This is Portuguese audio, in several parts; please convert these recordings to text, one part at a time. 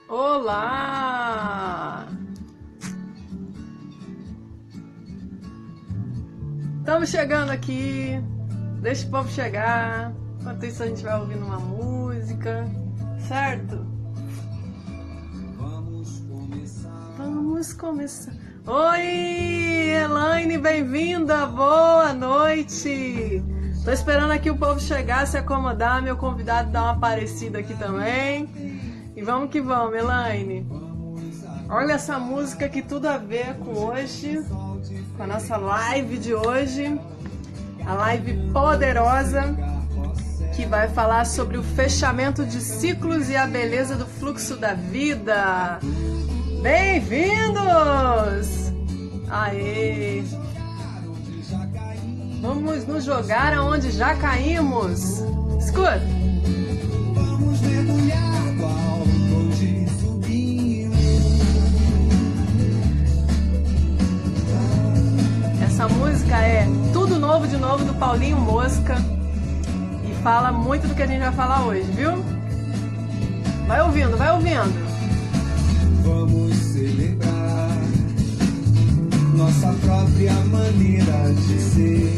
Olá! Estamos chegando aqui. Deixa o povo chegar. Enquanto isso a gente vai ouvindo uma música, certo? Vamos começar. Oi, Elaine, bem-vinda. Boa noite. Tô esperando aqui o povo chegar, se acomodar. Meu convidado dá uma aparecida aqui também. E vamos que vamos, Elaine. Olha essa música que tudo a ver com hoje, com a nossa live de hoje. A live poderosa que vai falar sobre o fechamento de ciclos e a beleza do fluxo da vida. Bem-vindos! Aê! Vamos nos jogar aonde já caímos. Escuta! Vamos mergulhar do alto onde subimos. Essa música é Tudo Novo de Novo, do Paulinho Mosca. E fala muito do que a gente vai falar hoje, viu? Vai ouvindo, vai ouvindo. Vamos celebrar nossa própria maneira de ser.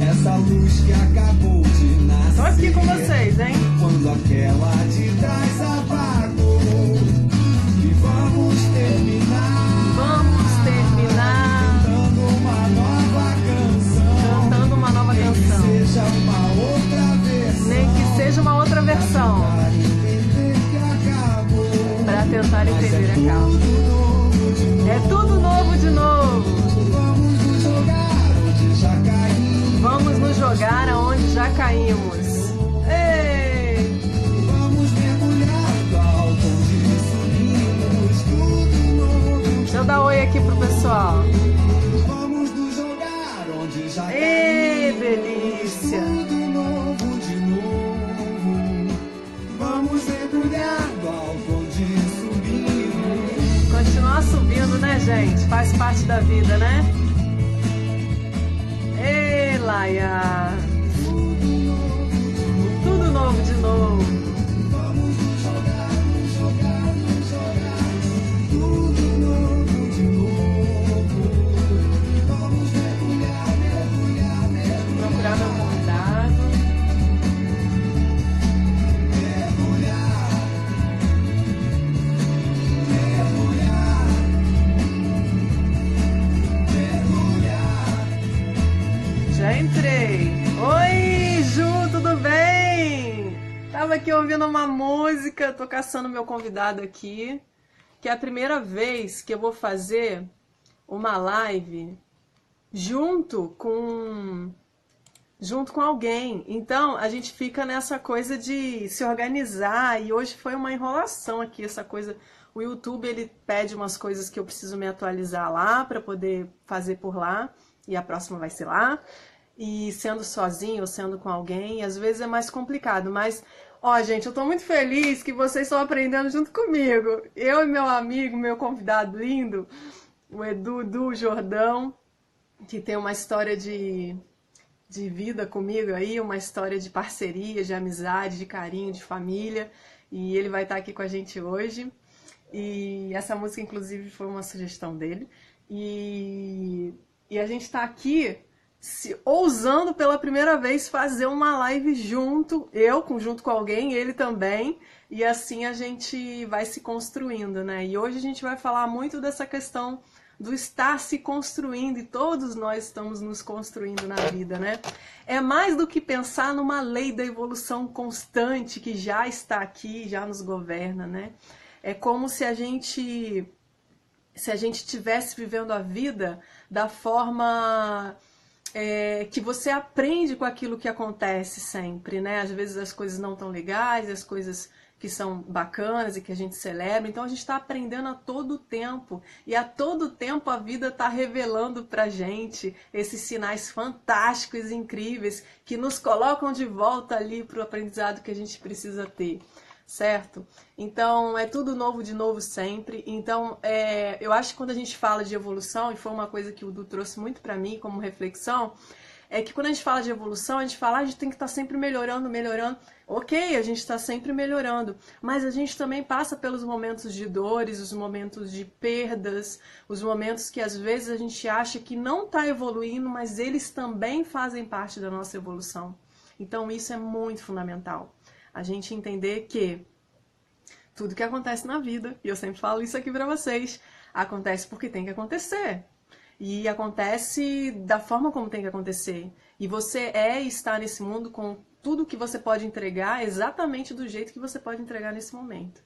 Essa luz que acabou de nascer. Tô aqui com vocês, hein? Quando aquela de trás apagou. E vamos terminar. Vamos terminar Cantando uma nova canção. cantando uma nova canção. Seja uma outra versão. Nem que seja uma outra versão. Para entender que acabou. Pra tentar entender a causa. Tudo novo de novo. É tudo novo de novo. Vamos nos jogar onde já caímos. Vamos nos jogar aonde já caímos. Ei! Vamos mergulhar do alto onde subimos. Tudo novo. Deixa eu dar oi aqui pro pessoal. Vamos nos jogar onde já Ei, caímos. delícia! Tudo novo de novo. Vamos mergulhar do alto onde subimos. Continuar subindo, né, gente? Faz parte da vida, né? Ei, Laia! Tudo novo de novo. Vamos nos jogar, nos jogar, nos jogar. Tudo novo de novo. Vamos mergulhar, mergulhar, mergulhar. Procurar meu convidado. Já entrei. Oi, Ju, tudo bem? Tava aqui ouvindo uma música, tô caçando meu convidado aqui, que é a primeira vez que eu vou fazer uma live junto com alguém. Então, a gente fica nessa coisa de se organizar e hoje foi uma enrolação aqui, essa coisa. O YouTube, ele pede umas coisas que eu preciso me atualizar lá para poder fazer por lá e a próxima vai ser lá. E sendo sozinho ou sendo com alguém, às vezes é mais complicado, mas ó, gente, eu tô muito feliz que vocês estão aprendendo junto comigo. Eu e meu amigo, meu convidado lindo, o Edu Jordão, que tem uma história de vida comigo aí, uma história de parceria, de amizade, de carinho, de família, e ele vai estar aqui com a gente hoje. E essa música, inclusive, foi uma sugestão dele. E a gente está aqui ousando pela primeira vez fazer uma live junto, junto com alguém, ele também, e assim a gente vai se construindo, né? E hoje a gente vai falar muito dessa questão do estar se construindo, e todos nós estamos nos construindo na vida, né? É mais do que pensar numa lei da evolução constante que já está aqui, já nos governa, né? É como se a gente estivesse vivendo a vida da forma que você aprende com aquilo que acontece sempre, né? Às vezes as coisas não tão legais, as coisas que são bacanas e que a gente celebra. Então a gente está aprendendo a todo tempo. E a todo tempo a vida está revelando pra gente esses sinais fantásticos e incríveis que nos colocam de volta ali pro aprendizado que a gente precisa ter. Certo? Então, é tudo novo de novo sempre. Então, eu acho que quando a gente fala de evolução, e foi uma coisa que o Du trouxe muito para mim como reflexão, é que quando a gente fala de evolução, a gente fala, a gente tem que estar sempre melhorando, melhorando. Ok, a gente está sempre melhorando, mas a gente também passa pelos momentos de dores, os momentos de perdas, os momentos que às vezes a gente acha que não está evoluindo, mas eles também fazem parte da nossa evolução. Então isso é muito fundamental. A gente entender que tudo que acontece na vida, e eu sempre falo isso aqui para vocês, acontece porque tem que acontecer. E acontece da forma como tem que acontecer. E você e está nesse mundo com tudo que você pode entregar exatamente do jeito que você pode entregar nesse momento.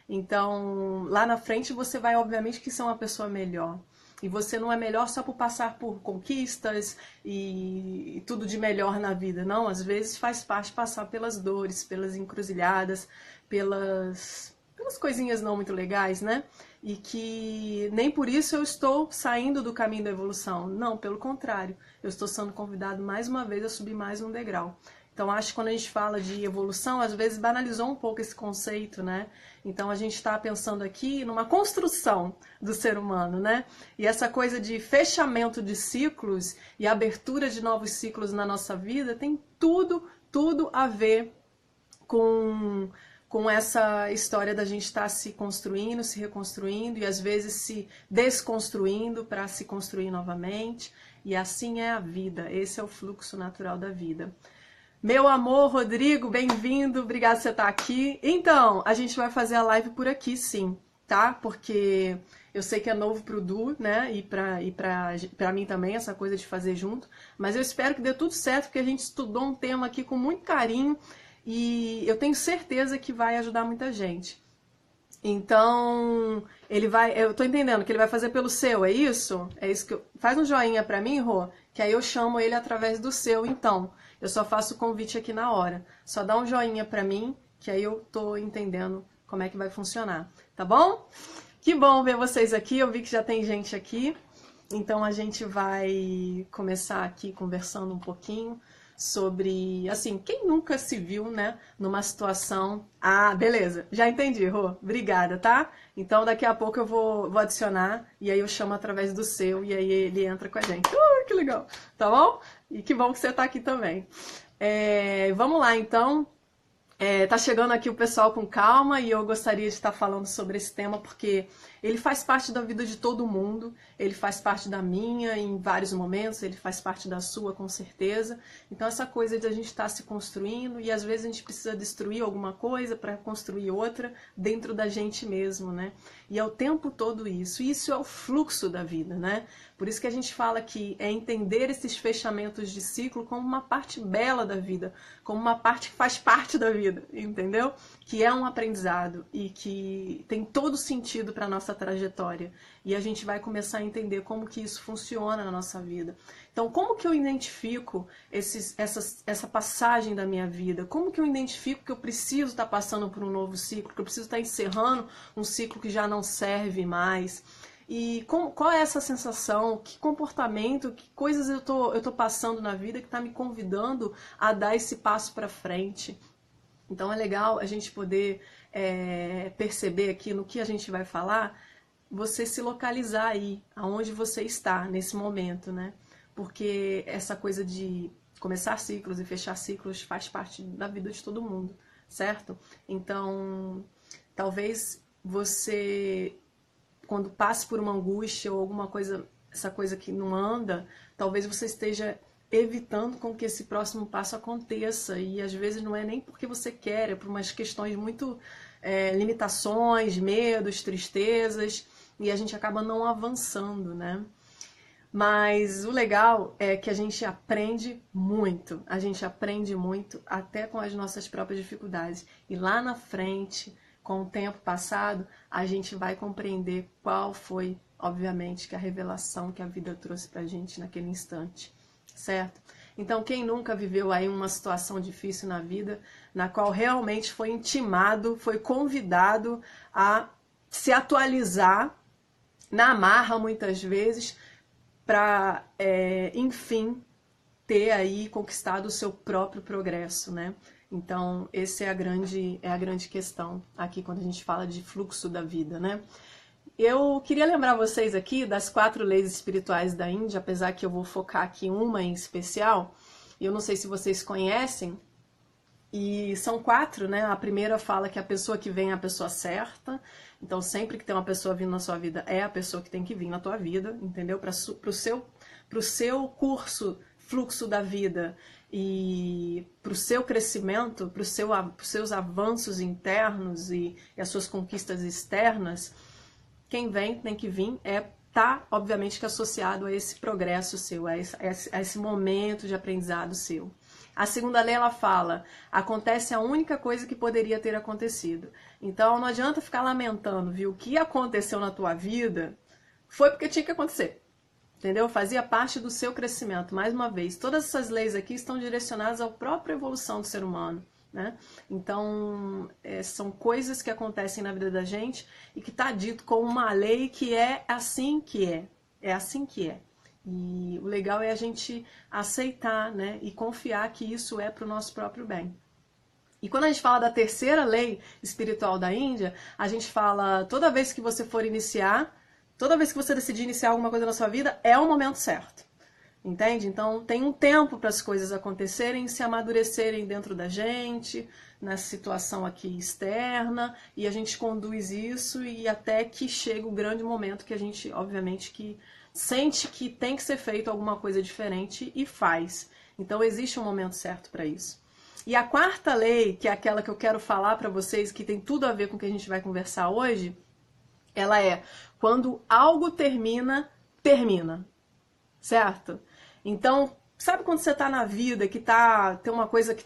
Então, lá na frente você vai, obviamente, que ser uma pessoa melhor. E você não é melhor só por passar por conquistas e tudo de melhor na vida. Não, às vezes faz parte passar pelas dores, pelas encruzilhadas, pelas coisinhas não muito legais, né? E que nem por isso eu estou saindo do caminho da evolução. Não, pelo contrário. Eu estou sendo convidado mais uma vez a subir mais um degrau. Então, acho que quando a gente fala de evolução, às vezes banalizou um pouco esse conceito, né? Então, a gente está pensando aqui numa construção do ser humano, né? E essa coisa de fechamento de ciclos e abertura de novos ciclos na nossa vida tem tudo a ver com essa história da gente estar se construindo, se reconstruindo e às vezes se desconstruindo para se construir novamente. E assim é a vida, esse é o fluxo natural da vida. Meu amor, Rodrigo, bem-vindo, obrigado por você estar aqui. Então, a gente vai fazer a live por aqui, sim, tá? Porque eu sei que é novo pro Du, né? E pra mim também, essa coisa de fazer junto. Mas eu espero que dê tudo certo, porque a gente estudou um tema aqui com muito carinho e eu tenho certeza que vai ajudar muita gente. Então, eu tô entendendo que ele vai fazer pelo seu, é isso? É isso que faz um joinha pra mim, Rô, que aí eu chamo ele através do seu, então. Eu só faço o convite aqui na hora. Só dá um joinha pra mim, que aí eu tô entendendo como é que vai funcionar, tá bom? Que bom ver vocês aqui, eu vi que já tem gente aqui. Então a gente vai começar aqui conversando um pouquinho sobre, assim, quem nunca se viu, né, numa situação... Ah, beleza, já entendi, Rô, obrigada, tá? Então daqui a pouco eu vou adicionar e aí eu chamo através do seu e aí ele entra com a gente. Que legal, tá bom? E que bom que você tá aqui também. Vamos lá, então. Tá chegando aqui o pessoal com calma e eu gostaria de estar falando sobre esse tema porque ele faz parte da vida de todo mundo, ele faz parte da minha em vários momentos, ele faz parte da sua com certeza. Então essa coisa de a gente estar se construindo e às vezes a gente precisa destruir alguma coisa para construir outra dentro da gente mesmo, né? E é o tempo todo isso. E isso é o fluxo da vida, né? Por isso que a gente fala que é entender esses fechamentos de ciclo como uma parte bela da vida, como uma parte que faz parte da vida, entendeu? Que é um aprendizado e que tem todo sentido para a nossa trajetória. E a gente vai começar a entender como que isso funciona na nossa vida. Então, como que eu identifico essa passagem da minha vida? Como que eu identifico que eu preciso estar passando por um novo ciclo, que eu preciso estar encerrando um ciclo que já não serve mais? E qual é essa sensação, que comportamento, que coisas eu tô passando na vida que está me convidando a dar esse passo para frente? Então é legal a gente poder perceber aqui no que a gente vai falar, você se localizar aí, aonde você está nesse momento, né? Porque essa coisa de começar ciclos e fechar ciclos faz parte da vida de todo mundo, certo? Então, talvez você, quando passe por uma angústia ou alguma coisa, essa coisa que não anda, talvez você esteja evitando com que esse próximo passo aconteça. E às vezes não é nem porque você quer, é por umas questões muito limitações, medos, tristezas, e a gente acaba não avançando, né? Mas o legal é que a gente aprende muito até com as nossas próprias dificuldades. E lá na frente, com o tempo passado, a gente vai compreender qual foi, obviamente, que a revelação que a vida trouxe pra gente naquele instante, certo? Então, quem nunca viveu aí uma situação difícil na vida, na qual realmente foi intimado, foi convidado a se atualizar na marra, muitas vezes, para, enfim, ter aí conquistado o seu próprio progresso, né? Então, essa é a grande questão aqui quando a gente fala de fluxo da vida, né? eu queria lembrar vocês aqui das 4 leis espirituais da Índia, apesar que eu vou focar aqui uma em especial. Eu não sei se vocês conhecem, e são 4, né? A primeira fala que a pessoa que vem é a pessoa certa. Então, sempre que tem uma pessoa vindo na sua vida, é a pessoa que tem que vir na tua vida, entendeu? Para o seu curso, fluxo da vida e para o seu crescimento, para os seus avanços internos e as suas conquistas externas, quem vem tem que vir tá, obviamente, que associado a esse progresso seu, a esse momento de aprendizado seu. A segunda lei, ela fala, acontece a única coisa que poderia ter acontecido. Então, não adianta ficar lamentando, viu? O que aconteceu na tua vida foi porque tinha que acontecer. Entendeu? Fazia parte do seu crescimento. Mais uma vez, todas essas leis aqui estão direcionadas à própria evolução do ser humano, né? Então, são coisas que acontecem na vida da gente e que está dito como uma lei que é assim que é. É assim que é. E o legal é a gente aceitar, né? E confiar que isso é para o nosso próprio bem. E quando a gente fala da terceira lei espiritual da Índia, a gente fala, toda vez que você for iniciar, toda vez que você decidir iniciar alguma coisa na sua vida, é o momento certo. Entende? Então tem um tempo para as coisas acontecerem, se amadurecerem dentro da gente, nessa situação aqui externa, e a gente conduz isso e até que chega o grande momento que a gente, obviamente, que sente que tem que ser feito alguma coisa diferente e faz. Então existe um momento certo para isso. E a quarta lei, que é aquela que eu quero falar para vocês, que tem tudo a ver com o que a gente vai conversar hoje, ela é, quando algo termina, termina. Certo? Então, sabe quando você tá na vida que tem uma coisa que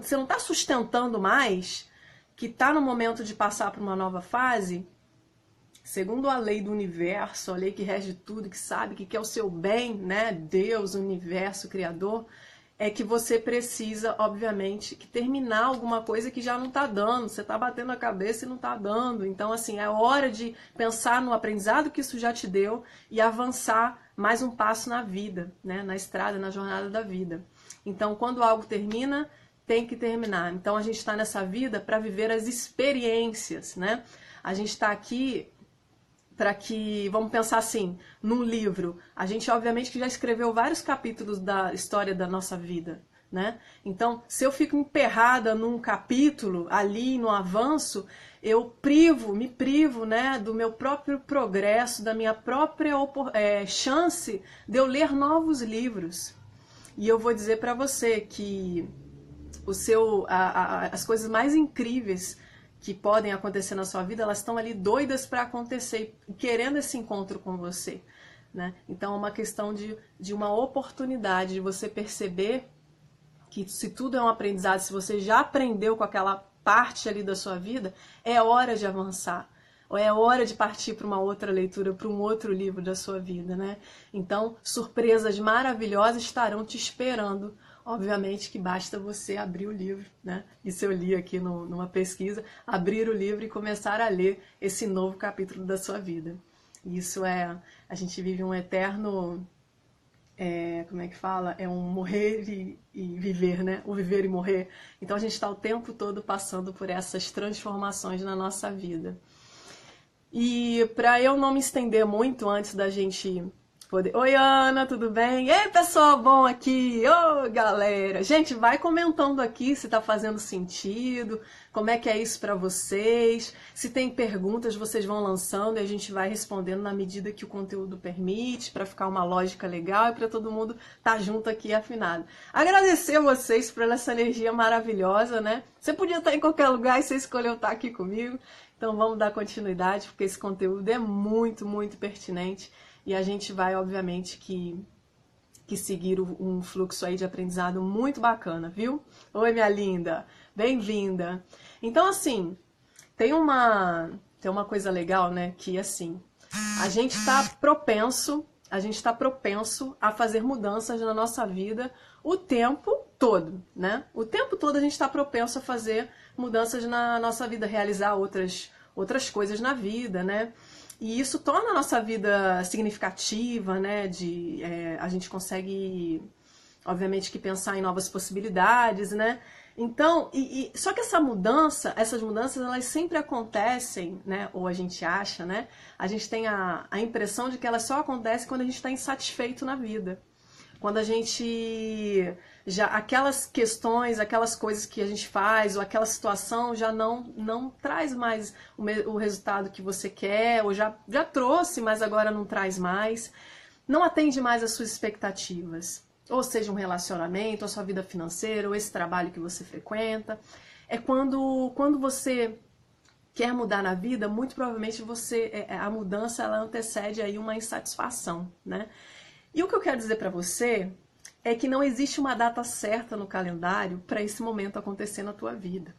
você não tá sustentando mais, que tá no momento de passar para uma nova fase? Segundo a lei do universo, a lei que rege tudo, que sabe que quer o seu bem, né? Deus, o universo, o Criador, é que você precisa, obviamente, que terminar alguma coisa que já não está dando. Você está batendo a cabeça e não está dando. Então, assim, é hora de pensar no aprendizado que isso já te deu e avançar mais um passo na vida, né? Na estrada, na jornada da vida. Então, quando algo termina, tem que terminar. Então, a gente está nessa vida para viver as experiências, né? A gente está aqui para que, vamos pensar assim, num livro, a gente obviamente que já escreveu vários capítulos da história da nossa vida, né? Então, se eu fico emperrada num capítulo, ali no avanço, eu me privo, né, do meu próprio progresso, da minha própria chance de eu ler novos livros. E eu vou dizer para você que as coisas mais incríveis que podem acontecer na sua vida, elas estão ali doidas para acontecer, querendo esse encontro com você, né? Então é uma questão de uma oportunidade de você perceber que se tudo é um aprendizado, se você já aprendeu com aquela parte ali da sua vida, é hora de avançar. Ou é hora de partir para uma outra leitura, para um outro livro da sua vida, né? Então, surpresas maravilhosas estarão te esperando. Obviamente que basta você abrir o livro, né? Isso eu li aqui numa pesquisa, abrir o livro e começar a ler esse novo capítulo da sua vida. Isso a gente vive um eterno, como é que fala? É um morrer e viver, né? O viver e morrer. Então a gente está o tempo todo passando por essas transformações na nossa vida. E para eu não me estender muito antes da gente poder... Oi, Ana, tudo bem? Ei, pessoal bom aqui! Ô, galera! Gente, vai comentando aqui se tá fazendo sentido, como é que é isso para vocês. Se tem perguntas, vocês vão lançando e a gente vai respondendo na medida que o conteúdo permite, para ficar uma lógica legal e para todo mundo estar junto aqui afinado. Agradecer a vocês por essa energia maravilhosa, né? Você podia estar em qualquer lugar e você escolheu estar aqui comigo. Então vamos dar continuidade, porque esse conteúdo é muito, muito pertinente. E a gente vai, obviamente, que seguir um fluxo aí de aprendizado muito bacana, viu? Oi, minha linda! Bem-vinda! Então, assim, tem uma coisa legal, né? Que, assim, a gente está propenso a fazer mudanças na nossa vida o tempo todo, né? O tempo todo a gente está propenso a fazer mudanças na nossa vida, realizar outras coisas na vida, né? E isso torna a nossa vida significativa, né? A gente consegue, obviamente, que pensar em novas possibilidades, né? Então, só que essas mudanças, elas sempre acontecem, né? Ou a gente acha, né? A gente tem a impressão de que elas só acontecem quando a gente está insatisfeito na vida. Quando a gente aquelas questões, aquelas coisas que a gente faz, ou aquela situação já não traz mais o resultado que você quer, ou já trouxe, mas agora não traz mais. Não atende mais às suas expectativas. Ou seja, um relacionamento, a sua vida financeira, ou esse trabalho que você frequenta. É quando você quer mudar na vida, muito provavelmente a mudança ela antecede aí uma insatisfação, né? E o que eu quero dizer para você é que não existe uma data certa no calendário para esse momento acontecer na tua vida.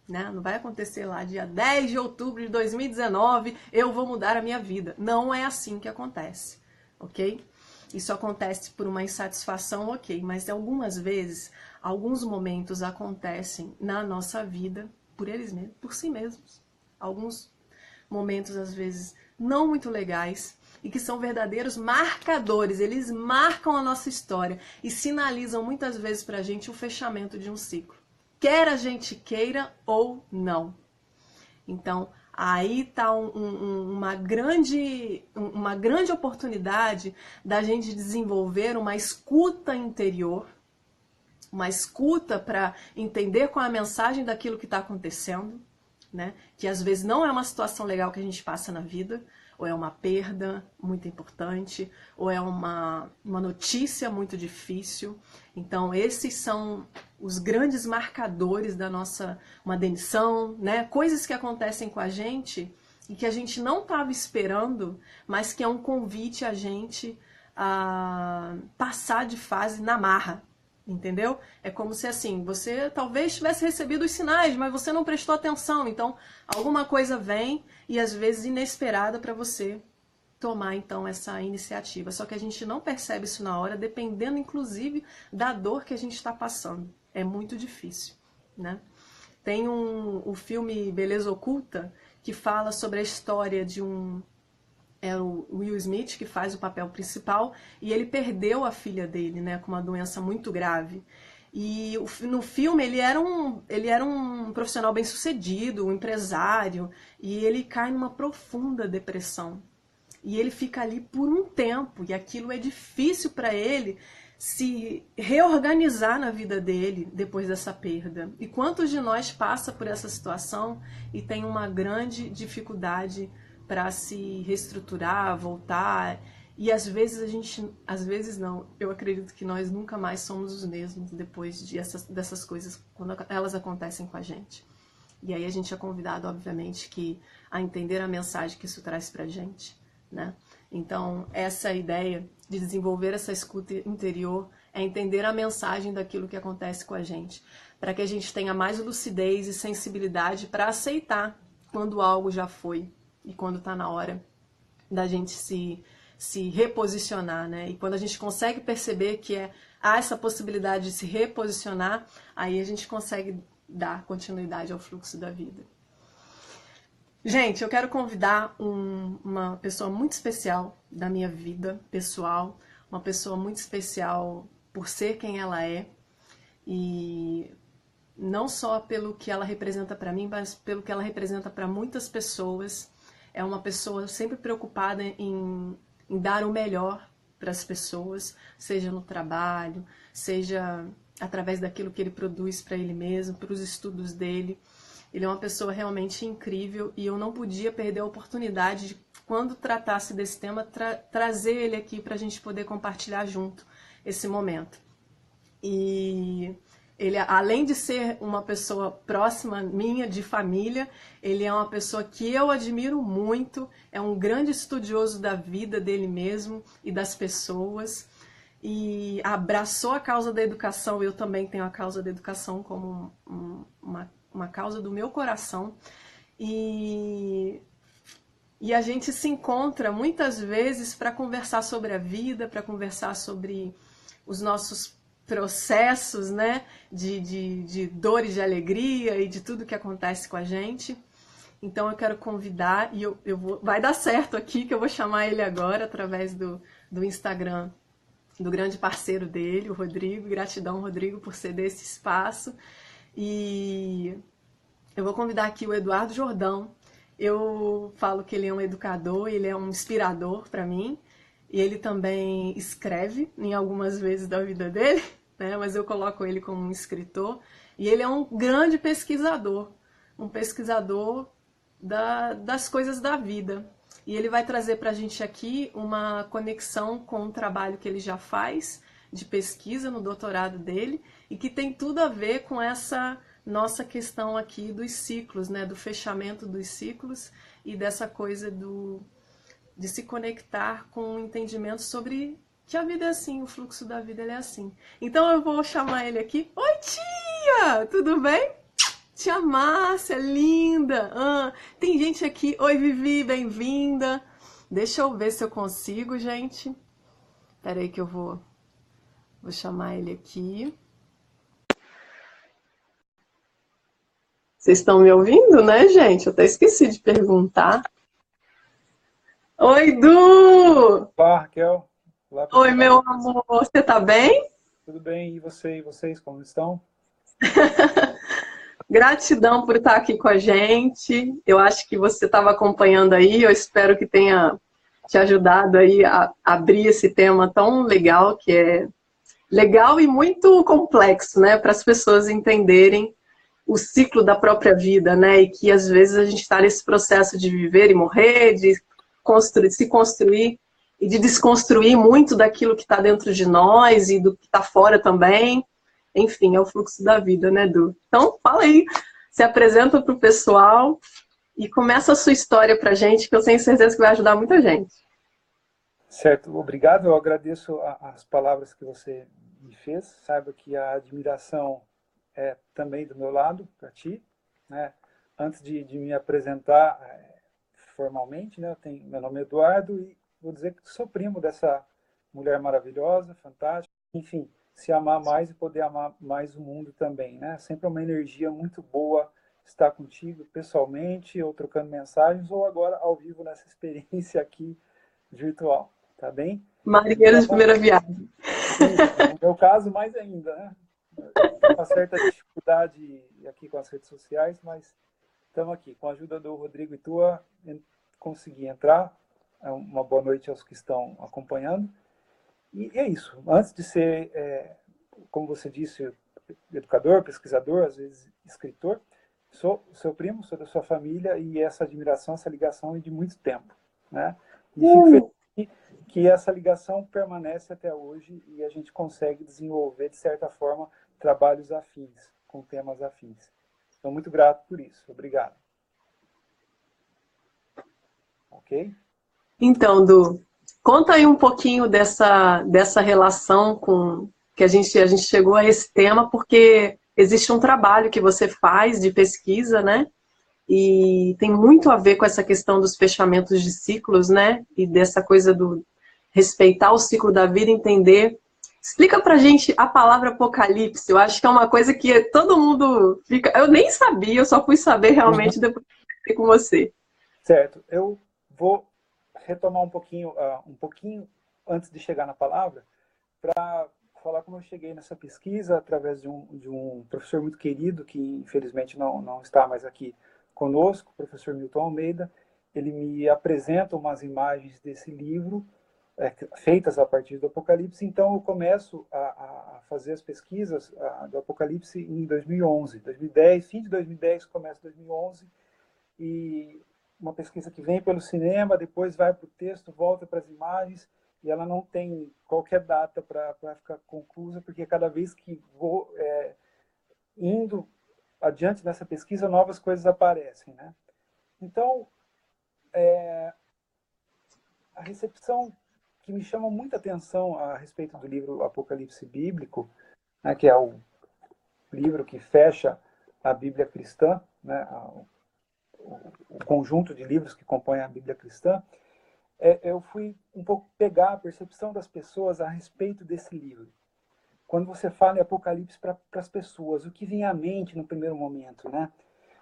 Né? Não vai acontecer lá dia 10 de outubro de 2019, eu vou mudar a minha vida. Não é assim que acontece, ok? Isso acontece por uma insatisfação, ok, mas algumas vezes, alguns momentos acontecem na nossa vida por eles mesmos, por si mesmos. Alguns momentos, às vezes, não muito legais e que são verdadeiros marcadores. Eles marcam a nossa história e sinalizam muitas vezes pra gente o fechamento de um ciclo. Quer a gente queira ou não. Então, aí está uma grande oportunidade da gente desenvolver uma escuta interior, uma escuta para entender qual é a mensagem daquilo que está acontecendo, né? Que às vezes não é uma situação legal que a gente passa na vida, ou é uma perda muito importante, ou é uma notícia muito difícil. Então, esses são os grandes marcadores da uma demissão, né? Coisas que acontecem com a gente e que a gente não estava esperando, mas que é um convite a gente a passar de fase na marra. Entendeu? É como se assim, você talvez tivesse recebido os sinais, mas você não prestou atenção. Então, alguma coisa vem e às vezes inesperada para você tomar então essa iniciativa. Só que a gente não percebe isso na hora, dependendo inclusive da dor que a gente está passando. É muito difícil, né? Tem o filme Beleza Oculta, que fala sobre a história de é o Will Smith que faz o papel principal, e ele perdeu a filha dele, né, com uma doença muito grave. E no filme ele era um profissional bem-sucedido, um empresário, e ele cai numa profunda depressão. E ele fica ali por um tempo, e aquilo é difícil para ele se reorganizar na vida dele depois dessa perda. E quantos de nós passa por essa situação e tem uma grande dificuldade para se reestruturar, voltar, e às vezes não, eu acredito que nós nunca mais somos os mesmos depois dessas coisas, quando elas acontecem com a gente. E aí a gente é convidado, obviamente, a entender a mensagem que isso traz pra gente, né? Então, essa ideia de desenvolver essa escuta interior é entender a mensagem daquilo que acontece com a gente, para que a gente tenha mais lucidez e sensibilidade para aceitar quando algo já foi, e quando está na hora da gente se reposicionar, né? E quando a gente consegue perceber que há essa possibilidade de se reposicionar, aí a gente consegue dar continuidade ao fluxo da vida. Gente, eu quero convidar uma pessoa muito especial da minha vida pessoal, uma pessoa muito especial por ser quem ela é, e não só pelo que ela representa para mim, mas pelo que ela representa para muitas pessoas. É uma pessoa sempre preocupada em dar o melhor para as pessoas, seja no trabalho, seja através daquilo que ele produz para ele mesmo, para os estudos dele. Ele é uma pessoa realmente incrível e eu não podia perder a oportunidade de, quando tratasse desse tema, trazer ele aqui para a gente poder compartilhar junto esse momento. E ele, além de ser uma pessoa próxima minha, de família, ele é uma pessoa que eu admiro muito, é um grande estudioso da vida dele mesmo e das pessoas, e abraçou a causa da educação. Eu também tenho a causa da educação como uma causa do meu coração, e a gente se encontra muitas vezes para conversar sobre a vida, para conversar sobre os nossos processos, né, de dor e de alegria e de tudo que acontece com a gente. Então eu quero convidar, e vai dar certo aqui, que eu vou chamar ele agora através do Instagram do grande parceiro dele, o Rodrigo. Gratidão, Rodrigo, por ceder esse espaço. E eu vou convidar aqui o Eduardo Jordão. Eu falo que ele é um educador, ele é um inspirador para mim. E ele também escreve em algumas vezes da vida dele, né? Mas eu coloco ele como um escritor. E ele é um grande pesquisador, um pesquisador das coisas da vida. E ele vai trazer para a gente aqui uma conexão com o trabalho que ele já faz de pesquisa no doutorado dele e que tem tudo a ver com essa nossa questão aqui dos ciclos, né? Do fechamento dos ciclos e dessa coisa de se conectar com um entendimento sobre que a vida é assim, o fluxo da vida ele é assim. Então eu vou chamar ele aqui. Oi, tia! Tudo bem? Tia Márcia, linda! Tem gente aqui. Oi, Vivi, bem-vinda. Deixa eu ver se eu consigo, gente. Espera aí que eu vou chamar ele aqui. Vocês estão me ouvindo, né, gente? Eu até esqueci de perguntar. Oi, Du! Olá, Raquel. Olá, Oi, pessoal. meu amor. Você tá bem? Tudo bem? E você e vocês, como estão? Gratidão por estar aqui com a gente. Eu acho que você estava acompanhando aí. Eu espero que tenha te ajudado aí a abrir esse tema tão legal, que é legal e muito complexo, né? Para as pessoas entenderem o ciclo da própria vida, né? E que às vezes a gente está nesse processo de viver e morrer, de se construir e de desconstruir muito daquilo que está dentro de nós e do que está fora também. Enfim, é o fluxo da vida, né, Du? Então, fala aí, se apresenta para o pessoal e começa a sua história para a gente, que eu tenho certeza que vai ajudar muita gente. Certo, obrigado. Eu agradeço as palavras que você me fez. Saiba que a admiração é também do meu lado, para ti, né? Antes de me apresentar formalmente, né? Meu nome é Eduardo e vou dizer que sou primo dessa mulher maravilhosa, fantástica. Enfim, se amar mais e poder amar mais o mundo também, né? Sempre uma energia muito boa estar contigo pessoalmente, ou trocando mensagens, ou agora ao vivo nessa experiência aqui virtual, tá bem? Marinheiro de Então, primeira viagem. no meu caso, mais ainda, né? Uma certa dificuldade aqui com as redes sociais, mas estamos aqui. Com a ajuda do Rodrigo e tua, consegui entrar. Uma boa noite aos que estão acompanhando. E é isso. Antes de ser, como você disse, educador, pesquisador, às vezes escritor, sou seu primo, sou da sua família e essa admiração, essa ligação é de muito tempo, né? E fico feliz que essa ligação permanece até hoje e a gente consegue desenvolver, de certa forma, trabalhos afins, com temas afins. Estou muito grato por isso. Obrigado. Ok? Então, Du, conta aí um pouquinho dessa relação com que a gente chegou a esse tema, porque existe um trabalho que você faz de pesquisa, né? E tem muito a ver com essa questão dos fechamentos de ciclos, né? E dessa coisa do respeitar o ciclo da vida, entender. Explica pra gente a palavra apocalipse. Eu acho que é uma coisa que todo mundo fica. Eu nem sabia, eu só fui saber realmente depois que eu conversei com você. Certo. Eu vou retomar um pouquinho antes de chegar na palavra, para falar como eu cheguei nessa pesquisa através de um professor muito querido, que infelizmente não está mais aqui conosco, o professor Milton Almeida. Ele me apresenta umas imagens desse livro, feitas a partir do Apocalipse. Então eu começo a fazer as pesquisas do Apocalipse em 2011, 2010, fim de 2010, começo de 2011, e uma pesquisa que vem pelo cinema, depois vai para o texto, volta para as imagens, e ela não tem qualquer data para ficar conclusa, porque cada vez que vou indo adiante nessa pesquisa, novas coisas aparecem, né? Então, a recepção que me chama muita atenção a respeito do livro Apocalipse Bíblico, né, que é o livro que fecha a Bíblia cristã, né, o conjunto de livros que compõem a Bíblia cristã, eu fui um pouco pegar a percepção das pessoas a respeito desse livro. Quando você fala em Apocalipse para as pessoas, o que vem à mente no primeiro momento, né?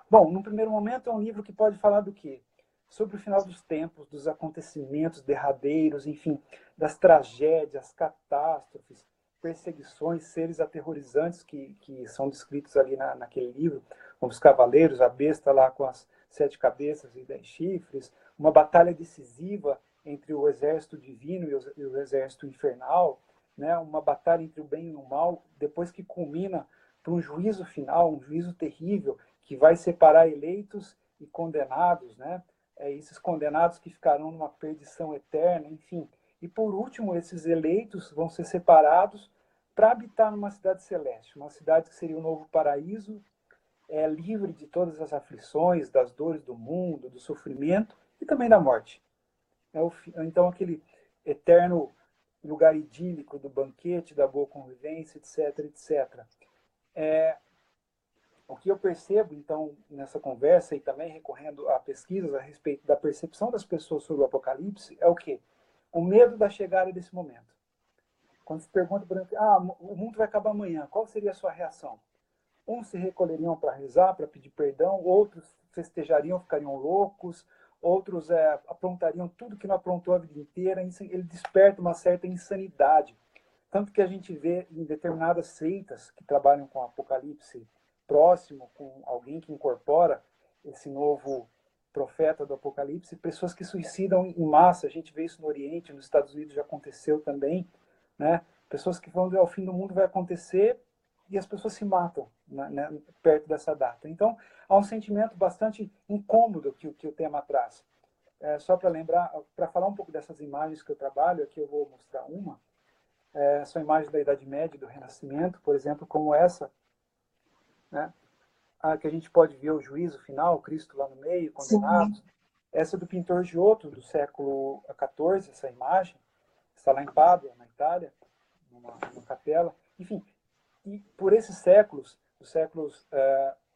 Bom, no primeiro momento é um livro que pode falar do quê? Sobre o final dos tempos, dos acontecimentos derradeiros, enfim, das tragédias, catástrofes, perseguições, seres aterrorizantes que são descritos ali naquele livro, como os cavaleiros, a besta lá com as 7 cabeças e 10 chifres, uma batalha decisiva entre o exército divino e o exército infernal, né? Uma batalha entre o bem e o mal, depois que culmina para um juízo final, um juízo terrível, que vai separar eleitos e condenados, né? Esses condenados que ficarão numa perdição eterna, enfim. E por último, esses eleitos vão ser separados para habitar numa cidade celeste, uma cidade que seria o novo paraíso, livre de todas as aflições, das dores do mundo, do sofrimento e também da morte. Então, aquele eterno lugar idílico do banquete, da boa convivência, etc, etc. O que eu percebo, então, nessa conversa e também recorrendo a pesquisas a respeito da percepção das pessoas sobre o Apocalipse, é o quê? O medo da chegada desse momento. Quando se pergunta, por exemplo, o mundo vai acabar amanhã, qual seria a sua reação? Uns se recolheriam para rezar, para pedir perdão, outros festejariam, ficariam loucos, outros aprontariam tudo que não aprontou a vida inteira. Ele desperta uma certa insanidade. Tanto que a gente vê em determinadas seitas que trabalham com Apocalipse próximo, com alguém que incorpora esse novo profeta do Apocalipse, pessoas que suicidam em massa. A gente vê isso no Oriente, nos Estados Unidos já aconteceu também, né? Pessoas que falam que o fim do mundo vai acontecer e as pessoas se matam, né, perto dessa data. Então, há um sentimento bastante incômodo que o tema traz. Só para lembrar, para falar um pouco dessas imagens que eu trabalho, aqui eu vou mostrar uma. São imagens da Idade Média, do Renascimento, por exemplo, como essa, né? Que a gente pode ver o juízo final, Cristo lá no meio, condenado. Sim. Essa é do pintor Giotto, do século XIV, essa imagem. Está lá em Pádua, na Itália, numa capela. Enfim, e por esses séculos, dos séculos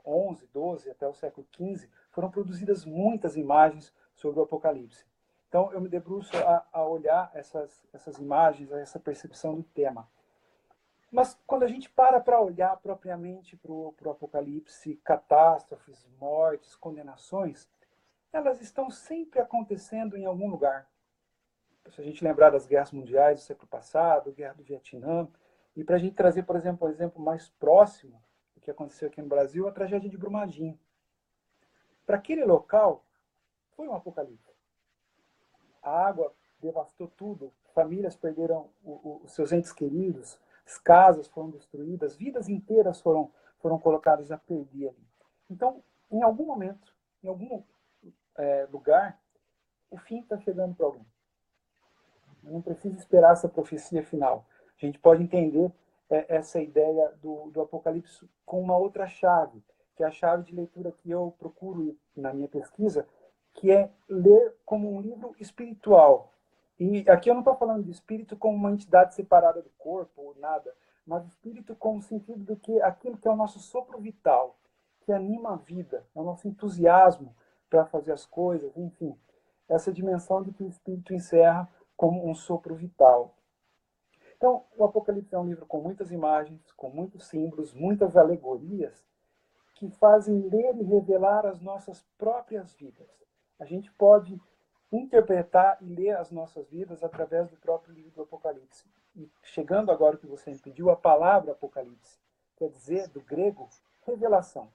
11, 12 até o século 15, foram produzidas muitas imagens sobre o Apocalipse. Então, eu me debruço a olhar essas imagens, essa percepção do tema. Mas quando a gente para olhar propriamente para o Apocalipse, catástrofes, mortes, condenações, elas estão sempre acontecendo em algum lugar. Se a gente lembrar das guerras mundiais do século passado, guerra do Vietnã, e para a gente trazer, por exemplo, um exemplo mais próximo do que aconteceu aqui no Brasil, a tragédia de Brumadinho. Para aquele local, foi um apocalipse. A água devastou tudo, famílias perderam os seus entes queridos, as casas foram destruídas, vidas inteiras foram colocadas a perder ali. Então, em algum momento, em algum lugar, o fim está chegando para alguém. Não precisa esperar essa profecia final. A gente pode entender essa ideia do Apocalipse com uma outra chave, que é a chave de leitura que eu procuro na minha pesquisa, que é ler como um livro espiritual. E aqui eu não estou falando de espírito como uma entidade separada do corpo ou nada, mas espírito com o sentido do que aquilo que é o nosso sopro vital, que anima a vida, é o nosso entusiasmo para fazer as coisas, enfim. Essa dimensão de que o espírito encerra como um sopro vital. Então, o Apocalipse é um livro com muitas imagens, com muitos símbolos, muitas alegorias, que fazem ler e revelar as nossas próprias vidas. A gente pode interpretar e ler as nossas vidas através do próprio livro do Apocalipse. E chegando agora ao que você me pediu, a palavra Apocalipse quer dizer, do grego, revelação.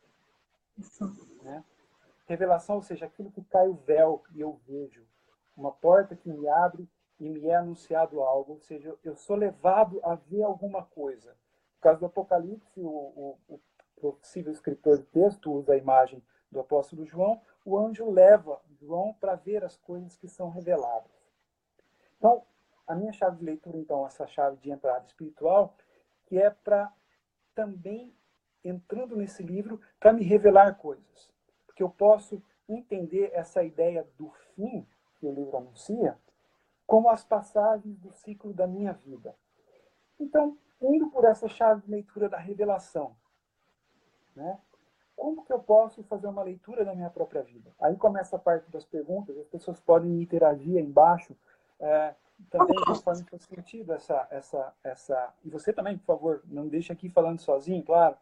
Né? Revelação, ou seja, aquilo que cai o véu e eu vejo. Uma porta que me abre e me é anunciado algo, ou seja, eu sou levado a ver alguma coisa. No caso do Apocalipse, o possível escritor de texto usa a imagem do apóstolo João, o anjo leva João para ver as coisas que são reveladas. Então, a minha chave de leitura, então, essa chave de entrada espiritual, que é para também, entrando nesse livro, para me revelar coisas. Porque eu posso entender essa ideia do fim que o livro anuncia como as passagens do ciclo da minha vida. Então, indo por essa chave de leitura da revelação, né? Como que eu posso fazer uma leitura da minha própria vida? Aí começa a parte das perguntas, as pessoas podem interagir aí embaixo, também conforme for sentido essa... E você também, por favor, não deixe aqui falando sozinho, claro.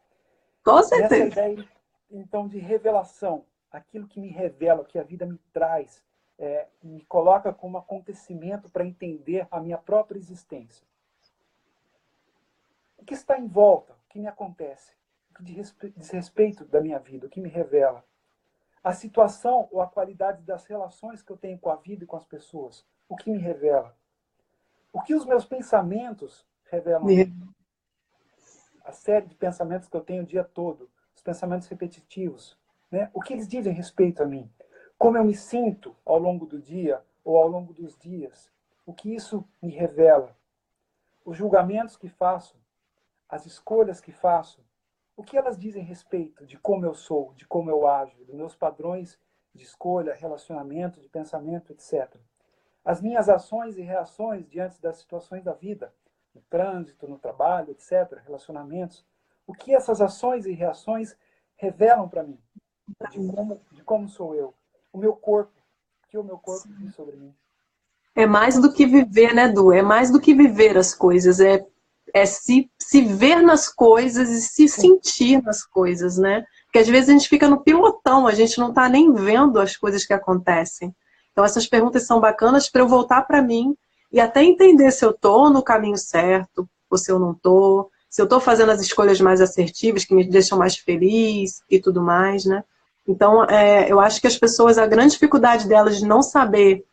Com certeza. Essa ideia, então, de revelação, aquilo que me revela, o que a vida me traz, me coloca como acontecimento para entender a minha própria existência. O que está em volta? O que me acontece? O que diz respeito da minha vida? O que me revela? A situação ou a qualidade das relações que eu tenho com a vida e com as pessoas? O que me revela? O que os meus pensamentos revelam a mim? A série de pensamentos que eu tenho o dia todo, os pensamentos repetitivos, né? O que eles dizem respeito a mim? Como eu me sinto ao longo do dia ou ao longo dos dias? O que isso me revela? Os julgamentos que faço, as escolhas que faço, o que elas dizem respeito de como eu sou, de como eu ajo, dos meus padrões de escolha, relacionamento, de pensamento, etc. As minhas ações e reações diante das situações da vida, no trânsito, no trabalho, etc., relacionamentos, o que essas ações e reações revelam para mim, de como sou eu, o meu corpo, o que o meu corpo diz sobre mim. É mais do que viver, né, Du? É mais do que viver as coisas, é se ver nas coisas e se sentir nas coisas, né? Porque às vezes a gente fica no pilotão, a gente não tá nem vendo as coisas que acontecem. Então essas perguntas são bacanas para eu voltar para mim e até entender se eu tô no caminho certo ou se eu não tô, se eu tô fazendo as escolhas mais assertivas que me deixam mais feliz e tudo mais, né? Então, eu acho que as pessoas, a grande dificuldade delas de não saber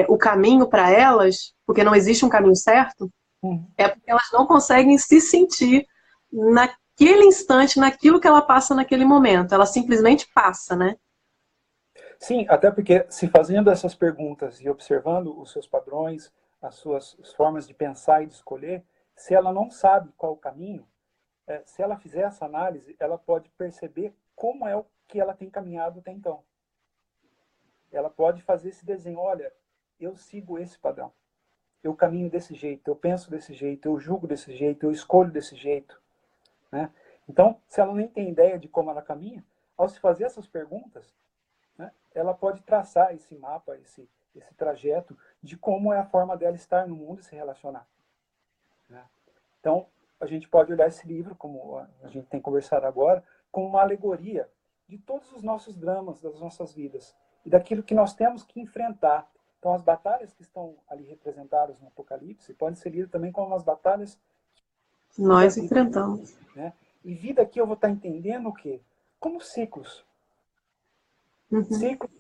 o caminho para elas, porque não existe um caminho certo, é porque elas não conseguem se sentir naquele instante, naquilo que ela passa naquele momento. Ela simplesmente passa, né? Sim, até porque se fazendo essas perguntas e observando os seus padrões, as suas formas de pensar e de escolher, se ela não sabe qual o caminho, se ela fizer essa análise, ela pode perceber como é o que ela tem caminhado até então. Ela pode fazer esse desenho, olha, eu sigo esse padrão, eu caminho desse jeito, eu penso desse jeito, eu julgo desse jeito, eu escolho desse jeito, né? Então, se ela nem tem ideia de como ela caminha, ao se fazer essas perguntas, né, ela pode traçar esse mapa, esse trajeto de como é a forma dela estar no mundo e se relacionar, né? Então, a gente pode olhar esse livro, como a gente tem conversado agora, como uma alegoria de todos os nossos dramas, das nossas vidas, e daquilo que nós temos que enfrentar. Então, as batalhas que estão ali representadas no Apocalipse podem ser lidas também como umas batalhas da Nós vida, enfrentamos. né? E vida aqui eu vou estar entendendo o quê? Como ciclos. Uhum. Ciclos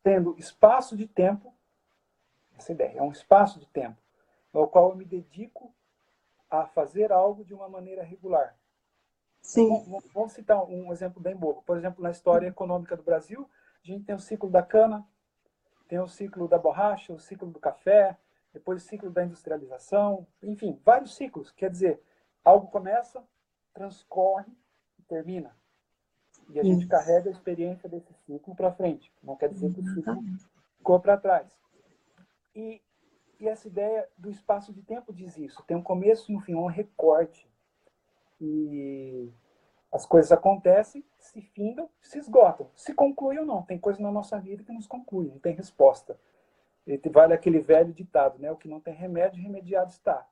tendo espaço de tempo, essa ideia, é um espaço de tempo, ao qual eu me dedico a fazer algo de uma maneira regular. Sim. Vamos citar um exemplo bem bobo. Por exemplo, na história econômica do Brasil, a gente tem o ciclo da cana, tem o ciclo da borracha, o ciclo do café, depois o ciclo da industrialização, enfim, vários ciclos. Quer dizer, algo começa, transcorre e termina. E a gente carrega a experiência desse ciclo para frente. Não quer dizer que o ciclo ficou para trás. E essa ideia do espaço de tempo diz isso. Tem um começo e um fim, um recorte. E as coisas acontecem, se findam, se esgotam. Se conclui ou não. Tem coisa na nossa vida que nos conclui, não tem resposta. E vale aquele velho ditado, né? O que não tem remédio, remediado está.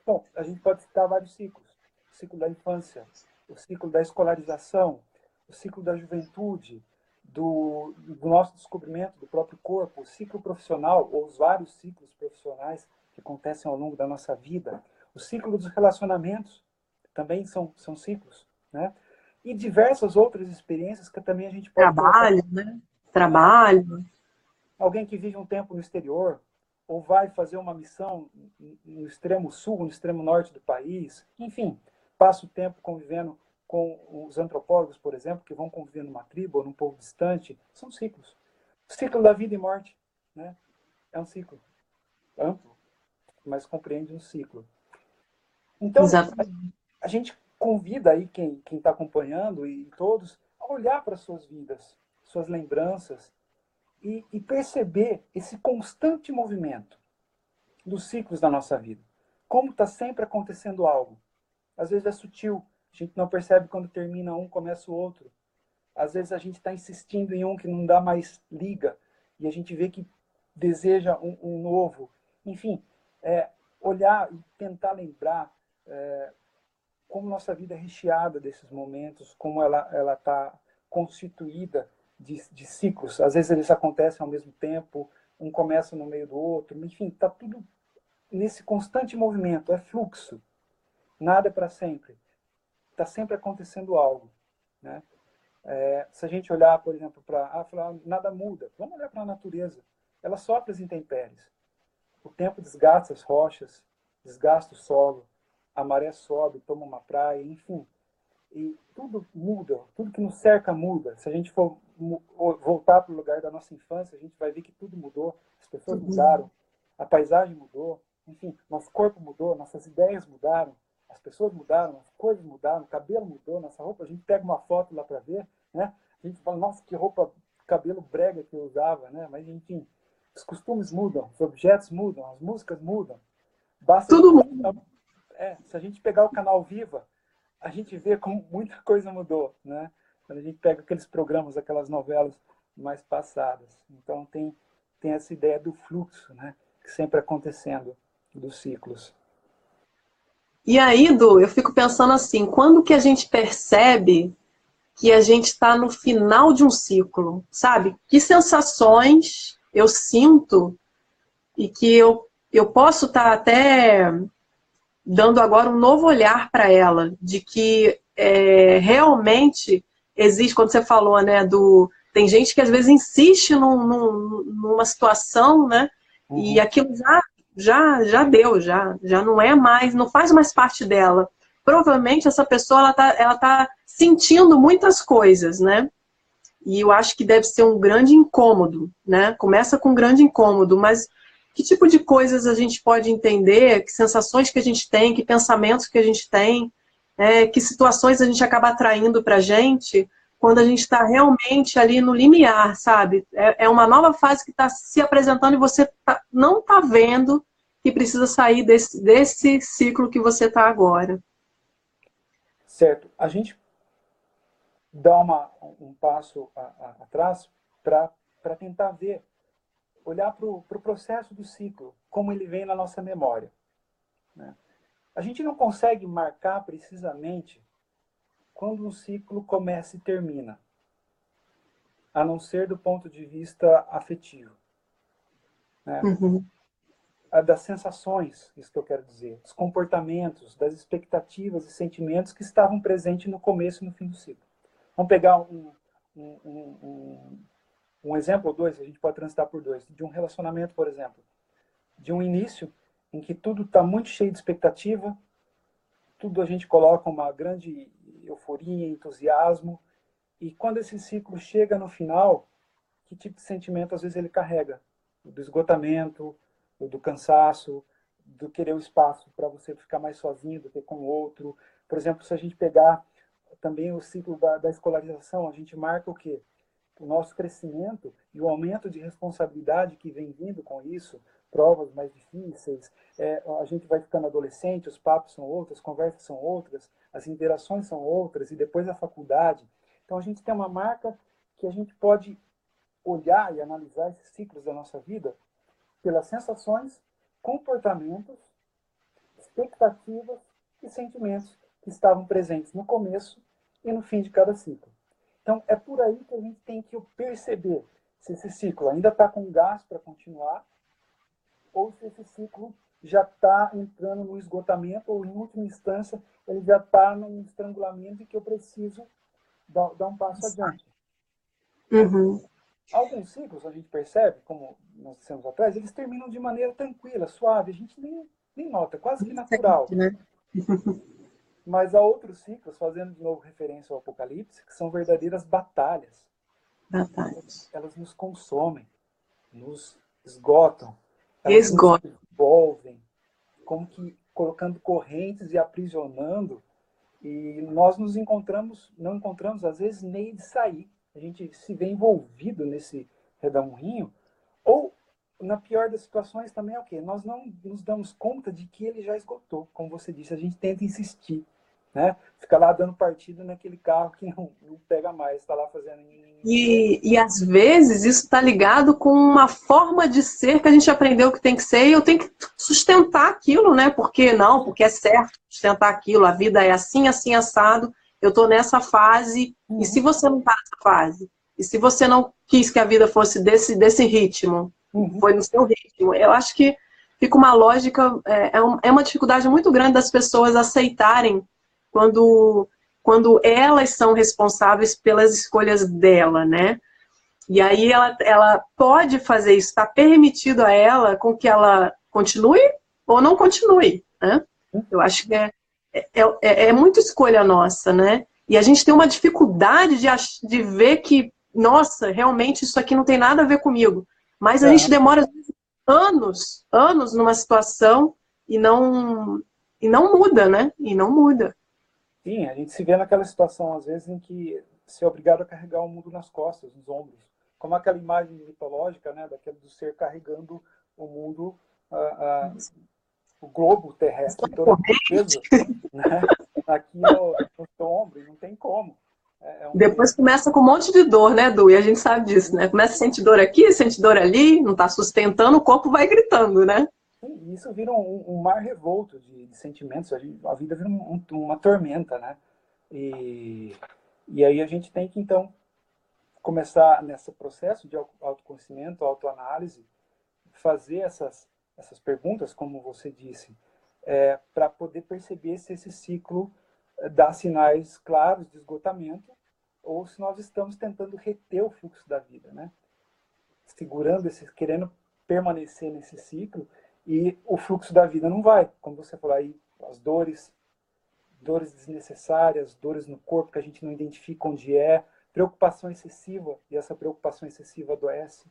Bom, a gente pode citar vários ciclos. O ciclo da infância, o ciclo da escolarização, o ciclo da juventude, do nosso descobrimento do próprio corpo, o ciclo profissional, ou os vários ciclos profissionais que acontecem ao longo da nossa vida, o ciclo dos relacionamentos, também são ciclos, né? E diversas outras experiências que também a gente pode colocar. Trabalho, né? Trabalho. Alguém que vive um tempo no exterior, ou vai fazer uma missão no extremo sul, no extremo norte do país, enfim, passa o tempo convivendo com os antropólogos, por exemplo, que vão conviver numa tribo ou num povo distante, são ciclos. O ciclo da vida e morte, né? É um ciclo amplo, mas compreende um ciclo. Então, Exatamente. a gente convida aí quem está acompanhando e todos a olhar para suas vidas, suas lembranças e perceber esse constante movimento dos ciclos da nossa vida. Como está sempre acontecendo algo. Às vezes é sutil, a gente não percebe quando termina um, começa o outro. Às vezes a gente está insistindo em um que não dá mais liga e a gente vê que deseja um novo. Enfim, olhar e tentar lembrar como nossa vida é recheada desses momentos, como ela está constituída de ciclos. Às vezes eles acontecem ao mesmo tempo, um começa no meio do outro, enfim, está tudo nesse constante movimento, é fluxo. Nada é para sempre. Está sempre acontecendo algo, né? Se a gente olhar, por exemplo, para falar, nada muda. Vamos olhar para a natureza. Ela sofre as intempéries. O tempo desgasta as rochas, desgasta o solo, a maré sobe, toma uma praia, enfim. E tudo muda, tudo que nos cerca muda. Se a gente for voltar para o lugar da nossa infância, a gente vai ver que tudo mudou, as pessoas mudaram, a paisagem mudou, enfim, nosso corpo mudou, nossas ideias mudaram, as pessoas mudaram, as coisas mudaram, o cabelo mudou, nossa roupa, a gente pega uma foto lá para ver, né? A gente fala, nossa, que roupa, cabelo brega que eu usava, né? Mas, enfim, os costumes mudam, os objetos mudam, as músicas mudam. Basta Tudo muda. se a gente pegar o canal Viva, a gente vê como muita coisa mudou, né? Quando a gente pega aqueles programas, aquelas novelas mais passadas. Então tem essa ideia do fluxo, né? Que sempre acontecendo, dos ciclos. E aí, Du, eu fico pensando assim, quando que a gente percebe que a gente está no final de um ciclo, sabe? Que sensações eu sinto e que eu posso estar até dando agora um novo olhar para ela, de que realmente existe, quando você falou, né, tem gente que às vezes insiste numa situação, né, e aquilo já deu, já não é mais, não faz mais parte dela. Provavelmente essa pessoa ela tá sentindo muitas coisas, né? E eu acho que deve ser um grande incômodo, né? Começa com um grande incômodo, mas que tipo de coisas a gente pode entender, que sensações que a gente tem, que pensamentos que a gente tem, que situações a gente acaba atraindo para a gente quando a gente está realmente ali no limiar, sabe? É uma nova fase que está se apresentando e você não está vendo que precisa sair desse ciclo que você está agora. Certo. A gente dá um passo atrás para tentar ver, olhar para o processo do ciclo, como ele vem na nossa memória, né? A gente não consegue marcar precisamente quando um ciclo começa e termina, a não ser do ponto de vista afetivo, né? Uhum. Das sensações, isso que eu quero dizer, dos comportamentos, das expectativas e sentimentos que estavam presentes no começo e no fim do ciclo. Vamos pegar um exemplo ou dois, a gente pode transitar por dois, de um relacionamento, por exemplo, de um início em que tudo está muito cheio de expectativa, tudo a gente coloca uma grande euforia, entusiasmo, e quando esse ciclo chega no final, que tipo de sentimento às vezes ele carrega? Do esgotamento, do cansaço, do querer o espaço para você ficar mais sozinho do que com o outro. Por exemplo, se a gente pegar também o ciclo da escolarização, a gente marca o quê? O nosso crescimento e o aumento de responsabilidade que vem vindo com isso, provas mais difíceis, a gente vai ficando adolescente, os papos são outros, as conversas são outras, as interações são outras, e depois a faculdade. Então a gente tem uma marca que a gente pode olhar e analisar esses ciclos da nossa vida pelas sensações, comportamentos, expectativas e sentimentos que estavam presentes no começo e no fim de cada ciclo. Então, é por aí que a gente tem que perceber se esse ciclo ainda está com gás para continuar ou se esse ciclo já está entrando no esgotamento ou, em última instância, ele já está num estrangulamento e que eu preciso dar um passo adiante. Uhum. Alguns ciclos, a gente percebe, como nós dissemos atrás, eles terminam de maneira tranquila, suave, a gente nem nota, quase que natural. Né? Mas há outros ciclos, fazendo de novo referência ao Apocalipse, que são verdadeiras batalhas. Elas nos consomem, nos esgotam, elas nos envolvem, como que colocando correntes e aprisionando, e nós não encontramos às vezes meio de sair. A gente se vê envolvido nesse redemoinho, ou na pior das situações também é o quê? Nós não nos damos conta de que ele já esgotou, como você disse, a gente tenta insistir, né? Fica lá dando partida naquele carro que não pega mais, está lá fazendo... E às vezes isso está ligado com uma forma de ser que a gente aprendeu que tem que ser e eu tenho que sustentar aquilo, né? Porque não, porque é certo sustentar aquilo, a vida é assim, assim, assado, eu estou nessa fase, e se você não está nessa fase? E se você não quis que a vida fosse desse ritmo? Foi no seu ritmo. Eu acho que fica uma lógica, é uma dificuldade muito grande das pessoas aceitarem quando elas são responsáveis pelas escolhas dela, né? E aí ela pode fazer isso, está permitido a ela com que ela continue ou não continue, né? Eu acho que é muito escolha nossa, né? E a gente tem uma dificuldade de ver que, nossa, realmente isso aqui não tem nada a ver comigo. Mas a gente demora anos numa situação e não muda, né? E não muda. Sim, a gente se vê naquela situação, às vezes, em que se é obrigado a carregar o mundo nas costas, nos ombros. Como aquela imagem mitológica, né, daquele do ser carregando o mundo, o globo terrestre, todo aquele peso, né, aqui no seu ombro, e não tem como. É um Depois peso. começa com um monte de dor, né, Du? E a gente sabe disso, né? Começa a sentir dor aqui, sente dor ali, não tá sustentando, o corpo vai gritando, né? E isso vira um mar revolto de sentimentos, a vida vira uma tormenta, né? E aí a gente tem que, então, começar nesse processo de autoconhecimento, autoanálise, fazer essas perguntas, como você disse, para poder perceber se esse ciclo dá sinais claros de esgotamento ou se nós estamos tentando reter o fluxo da vida, né? Segurando querendo permanecer nesse ciclo e o fluxo da vida não vai, como você falou aí, as dores desnecessárias, dores no corpo que a gente não identifica onde preocupação excessiva, e essa preocupação excessiva adoece,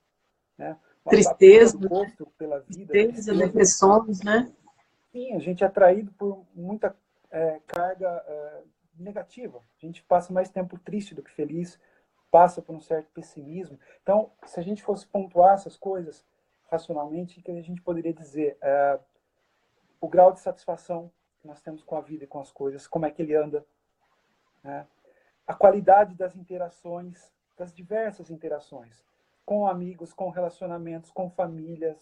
né? A perda Tristeza, do gosto pela vida, tristeza, tristeza. depressões, né? Sim, a gente é atraído por muita carga negativa. A gente passa mais tempo triste do que feliz, passa por um certo pessimismo. Então, se a gente fosse pontuar essas coisas racionalmente, o que a gente poderia dizer? O grau de satisfação que nós temos com a vida e com as coisas, como é que ele anda, né? A qualidade das interações, das diversas interações, com amigos, com relacionamentos, com famílias,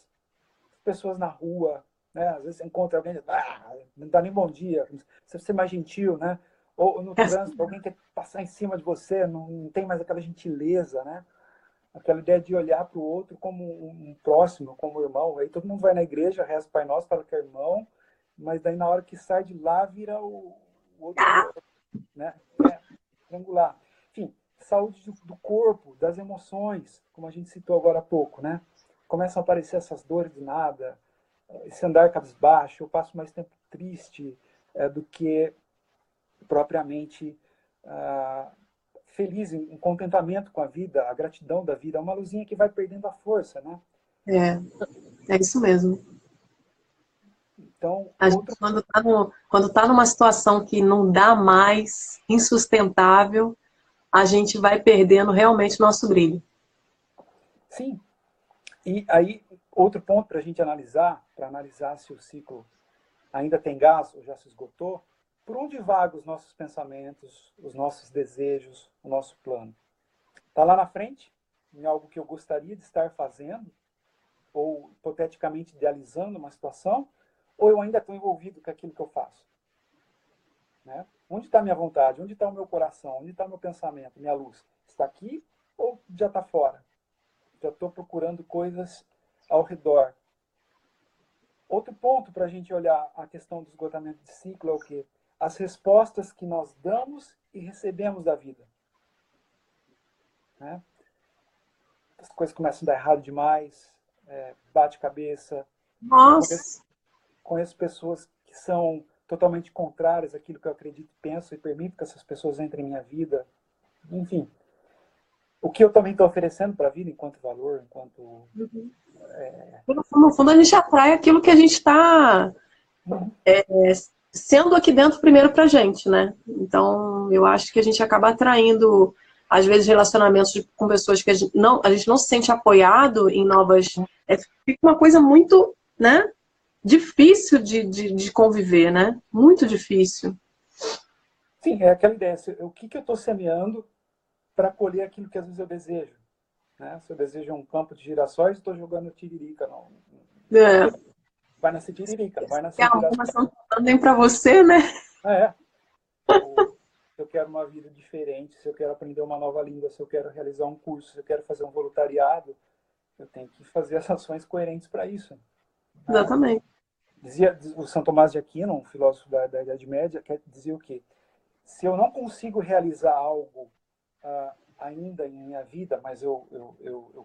pessoas na rua, né? Às vezes você encontra alguém, não dá nem bom dia, você ser mais gentil, né? Ou no trânsito, alguém quer passar em cima de você, não tem mais aquela gentileza, né? Aquela ideia de olhar para o outro como um próximo, como um irmão. Aí todo mundo vai na igreja, reza o Pai Nosso, fala que é irmão, mas daí na hora que sai de lá vira o outro, né? Triangular. Enfim, saúde do corpo, das emoções, como a gente citou agora há pouco, né? Começam a aparecer essas dores do nada, esse andar cabisbaixo, eu passo mais tempo triste do que propriamente feliz, em contentamento com a vida, a gratidão da vida, é uma luzinha que vai perdendo a força, né? É isso mesmo. Então, A gente, quando tá numa situação que não dá mais, insustentável, a gente vai perdendo realmente nosso brilho. sim. E aí, outro ponto para a gente analisar, para analisar se o ciclo ainda tem gás ou já se esgotou, por onde vagam os nossos pensamentos, os nossos desejos, o nosso plano? Está lá na frente, em algo que eu gostaria de estar fazendo, ou hipoteticamente idealizando uma situação, ou eu ainda estou envolvido com aquilo que eu faço? Né? Onde está a minha vontade? Onde está o meu coração? Onde está o meu pensamento, minha luz? Está aqui ou já está fora? Já estou procurando coisas ao redor. Outro ponto para a gente olhar a questão do esgotamento de ciclo é o quê? As respostas que nós damos e recebemos da vida. Né? As coisas começam a dar errado demais, bate cabeça. Nossa! Conheço pessoas que são totalmente contrárias àquilo que eu acredito e penso e permito que essas pessoas entrem em minha vida. Enfim, o que eu também estou oferecendo para a vida enquanto valor, enquanto... No fundo, a gente atrai aquilo que a gente está sendo aqui dentro primeiro pra gente, né? Então, eu acho que a gente acaba atraindo, às vezes, relacionamentos com pessoas que a gente não se sente apoiado em novas... Fica uma coisa muito, né? Difícil de conviver, né? Muito difícil. Sim, é aquela ideia. O que eu estou semeando para colher aquilo que às vezes eu desejo? Né? Se eu desejo um campo de girassóis, estou jogando tiririca. Não. É. Vai nascer tiririca, não vai Que nascer a girassóis. arrumação também pra você, né? É. Ou, se eu quero uma vida diferente, se eu quero aprender uma nova língua, se eu quero realizar um curso, se eu quero fazer um voluntariado, eu tenho que fazer as ações coerentes para isso. Né? Exatamente. Dizia o São Tomás de Aquino, um filósofo da Idade Média, que dizia o quê? Se eu não consigo realizar algo ainda em minha vida, mas eu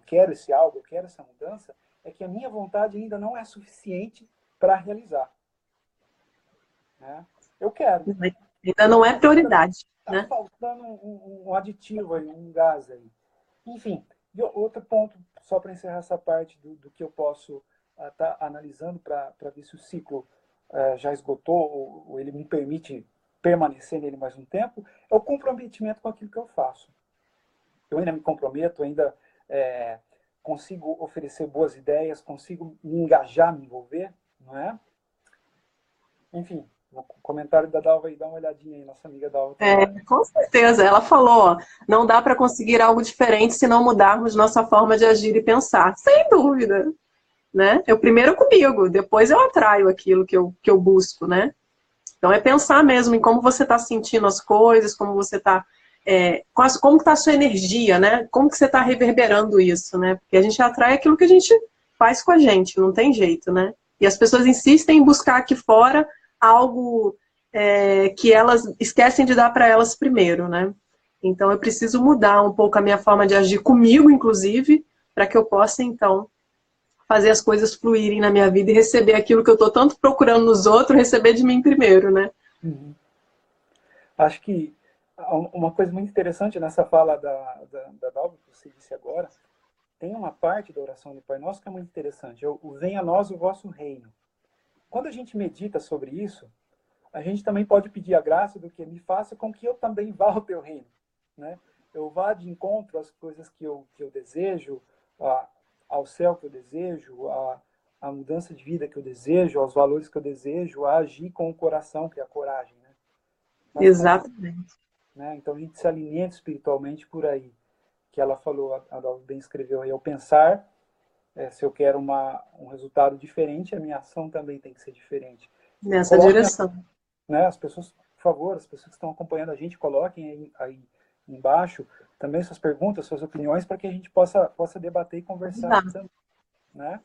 quero esse algo, eu quero essa mudança, é que a minha vontade ainda não é suficiente para realizar. Né? Eu quero, Ainda não é mas ainda prioridade, está né? faltando um aditivo aí, um gás aí. Enfim, e outro ponto, só para encerrar essa parte do que eu posso estar analisando para ver se o ciclo já esgotou ou ele me permite permanecer nele mais um tempo, é o comprometimento com aquilo que eu faço. Eu ainda me comprometo, ainda consigo oferecer boas ideias, consigo me engajar, me envolver, não é? Enfim, o comentário da Dalva aí, dá uma olhadinha aí, nossa amiga Dalva É, tá... com certeza. Ela falou, ó, não dá para conseguir algo diferente se não mudarmos nossa forma de agir e pensar. Sem dúvida, né? Eu primeiro comigo, depois eu atraio aquilo que eu busco, né? Então é pensar mesmo em como você está sentindo as coisas, como você está, como está a sua energia, né? Como que você está reverberando isso, né? Porque a gente atrai aquilo que a gente faz com a gente, não tem jeito, né? E as pessoas insistem em buscar aqui fora algo que elas esquecem de dar para elas primeiro, né? Então eu preciso mudar um pouco a minha forma de agir comigo, inclusive, para que eu possa então fazer as coisas fluírem na minha vida e receber aquilo que eu estou tanto procurando nos outros, receber de mim primeiro, né? Uhum. Acho que uma coisa muito interessante nessa fala da Dalva, que você disse agora, tem uma parte da oração do Pai Nosso que é muito interessante, é o venha a nós o vosso reino. Quando a gente medita sobre isso, a gente também pode pedir a graça do que me faça com que eu também vá ao teu reino. Né? Eu vá de encontro às coisas que eu desejo, ao céu que eu desejo, à mudança de vida que eu desejo, aos valores que eu desejo, a agir com o coração, que é a coragem. Né? Basicamente, Exatamente. né? Então a gente se alimenta espiritualmente por aí. Que ela falou, a Dalva bem escreveu aí, ao pensar, se eu quero um resultado diferente, a minha ação também tem que ser diferente. Nessa Coloquem, direção. né, as pessoas, por favor, as pessoas que estão acompanhando a gente, coloquem aí embaixo também suas perguntas, suas opiniões, para que a gente possa debater e conversar aqui também. Né? Como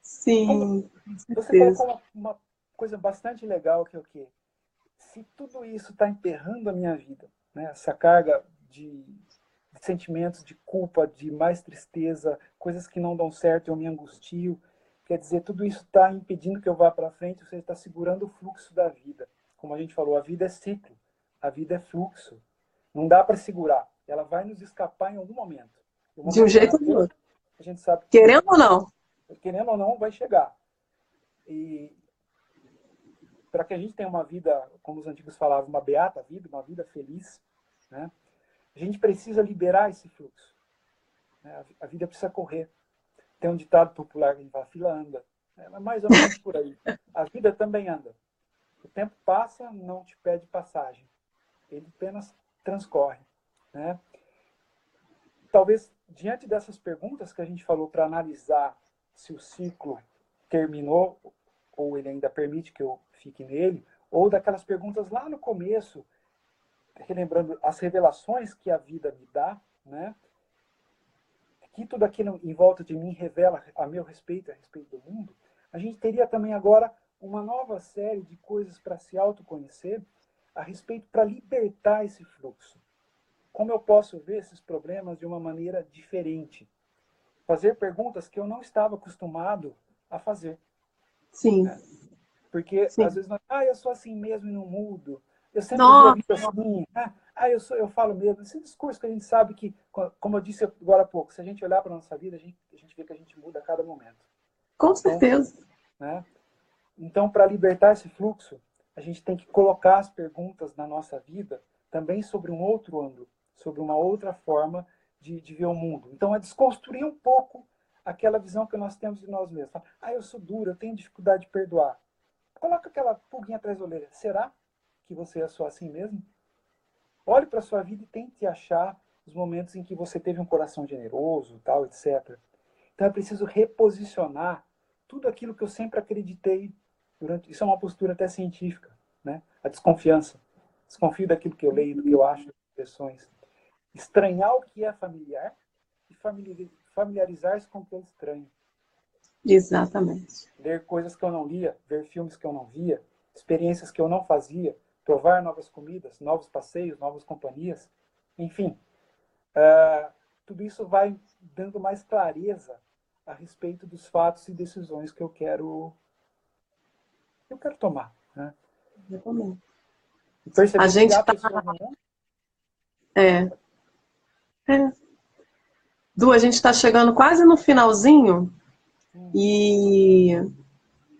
Sim, com você certeza. colocou uma coisa bastante legal, que é o quê? Se tudo isso está emperrando a minha vida, né, essa carga de sentimentos de culpa, de mais tristeza, coisas que não dão certo, eu me angustio. Quer dizer, tudo isso está impedindo que eu vá para frente, ou seja, está segurando o fluxo da vida. Como a gente falou, a vida é ciclo, a vida é fluxo. Não dá para segurar. Ela vai nos escapar em algum momento. O De um momento que ela jeito ou de vem, outro. a gente sabe que, Querendo ou não. querendo ou não, vai chegar. E para que a gente tenha uma vida, como os antigos falavam, uma beata vida, uma vida feliz, né? A gente precisa liberar esse fluxo. Né? A vida precisa correr. Tem um ditado popular que a gente fala, a fila anda. É mais ou menos por aí. A vida também anda. O tempo passa, não te pede passagem. Ele apenas transcorre. Né? Talvez, diante dessas perguntas que a gente falou para analisar se o ciclo terminou ou ele ainda permite que eu fique nele, ou daquelas perguntas lá no começo, relembrando as revelações que a vida me dá, né? Que tudo aquilo em volta de mim revela a meu respeito, a respeito do mundo, a gente teria também agora uma nova série de coisas para se autoconhecer a respeito para libertar esse fluxo. Como eu posso ver esses problemas de uma maneira diferente? Fazer perguntas que eu não estava acostumado a fazer. Sim, Né? Porque às sim. vezes nós, eu sou assim mesmo e não mudo. Eu sempre vi a Nossa, vida assim. Eu falo mesmo. Esse discurso que a gente sabe que, como eu disse agora há pouco, se a gente olhar para a nossa vida, a gente vê que a gente muda a cada momento. com Então, certeza. né? Então, para libertar esse fluxo, a gente tem que colocar as perguntas na nossa vida também sobre um outro ângulo, sobre uma outra forma de ver o mundo. Então, é desconstruir um pouco aquela visão que nós temos de nós mesmos. Eu sou duro, eu tenho dificuldade de perdoar. Coloca aquela pulguinha atrás da orelha. Será que você é só assim mesmo? Olhe para a sua vida e tente achar os momentos em que você teve um coração generoso, tal, etc. Então é preciso reposicionar tudo aquilo que eu sempre acreditei. Isso é uma postura até científica, né? A desconfiança. Desconfio daquilo que eu leio, do que eu acho, das expressões. Estranhar o que é familiar e familiarizar-se com o que é estranho. Exatamente. Ler coisas que eu não lia, ver filmes que eu não via, experiências que eu não fazia, provar novas comidas, novos passeios, novas companhias, enfim, tudo isso vai dando mais clareza a respeito dos fatos e decisões que eu quero tomar, né? Exatamente. E A perceber que gente há tá. pessoas no mundo. É, é. Du, a gente está chegando quase no finalzinho e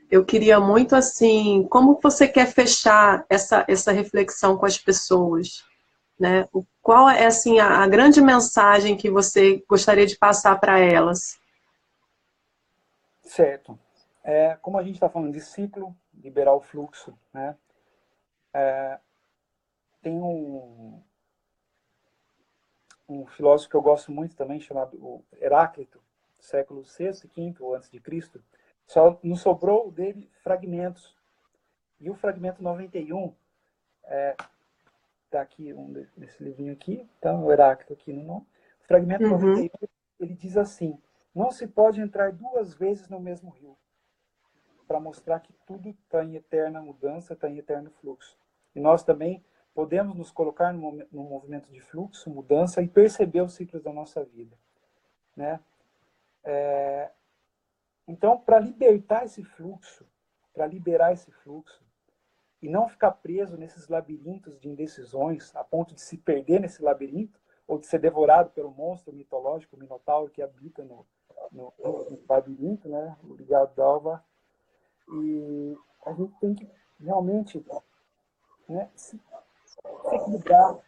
eu queria muito assim, como você quer fechar essa reflexão com as pessoas, né? Qual é assim a grande mensagem que você gostaria de passar para elas? Certo. Como a gente está falando de ciclo, liberar o fluxo, né? Tem um filósofo que eu gosto muito também, chamado Heráclito, século VI e V antes de Cristo. Só nos sobrou dele fragmentos. E o fragmento 91 está aqui, nesse livrinho aqui, então o Heráclito aqui no nome. O fragmento Uhum. 91, ele diz assim: não se pode entrar duas vezes no mesmo rio, para mostrar que tudo está em eterna mudança, está em eterno fluxo. E nós também podemos nos colocar num movimento de fluxo, mudança e perceber os ciclos da nossa vida, né? Então, para libertar esse fluxo, para liberar esse fluxo e não ficar preso nesses labirintos de indecisões, a ponto de se perder nesse labirinto ou de ser devorado pelo monstro mitológico, o Minotauro que habita no labirinto, né? Obrigado, Dalva. E a gente tem que realmente, né, se equilibrar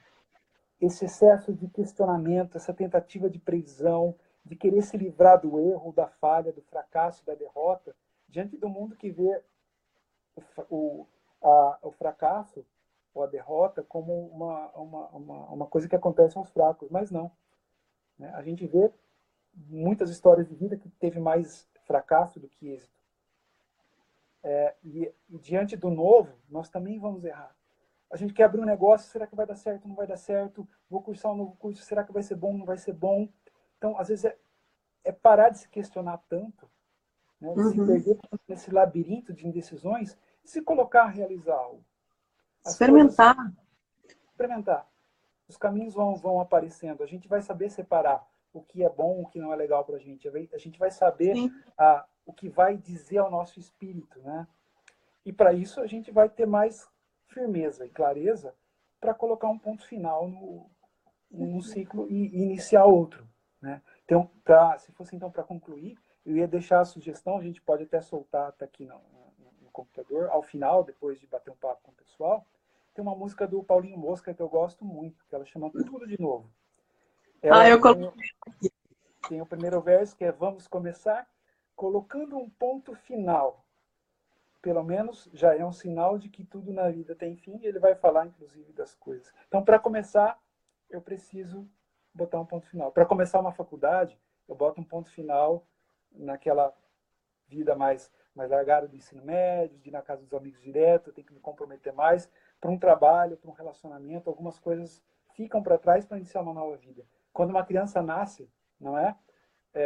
esse excesso de questionamento, essa tentativa de previsão, de querer se livrar do erro, da falha, do fracasso, da derrota, diante do mundo que vê o fracasso ou a derrota como uma coisa que acontece aos fracos, mas não, né? A gente vê muitas histórias de vida que teve mais fracasso do que êxito. E diante do novo, nós também vamos errar. A gente quer abrir um negócio, será que vai dar certo, não vai dar certo? Vou cursar um novo curso, será que vai ser bom, não vai ser bom? Então, às vezes, é parar de se questionar tanto, né? De se perder nesse labirinto de indecisões e se colocar a realizar algo. As coisas, Experimentar. experimentar. Os caminhos vão aparecendo. A gente vai saber separar o que é bom, o que não é legal para a gente. A gente vai saber o que vai dizer ao nosso espírito, né? E para isso a gente vai ter mais firmeza e clareza para colocar um ponto final no ciclo e iniciar outro, né? Então, se fosse então para concluir, eu ia deixar a sugestão, a gente pode até soltar, tá aqui no computador, ao final, depois de bater um papo com o pessoal, tem uma música do Paulinho Mosca que eu gosto muito, que ela chama Tudo de Novo. Ela Eu coloquei. tem o primeiro verso, que é: vamos começar colocando um ponto final. Pelo menos já é um sinal de que tudo na vida tem fim, e ele vai falar, inclusive, das coisas. Então, para começar, eu preciso botar um ponto final. Para começar uma faculdade, eu boto um ponto final naquela vida mais largada do ensino médio, de ir na casa dos amigos direto, eu tenho que me comprometer mais para um trabalho, para um relacionamento, algumas coisas ficam para trás para iniciar uma nova vida. Quando uma criança nasce, não é?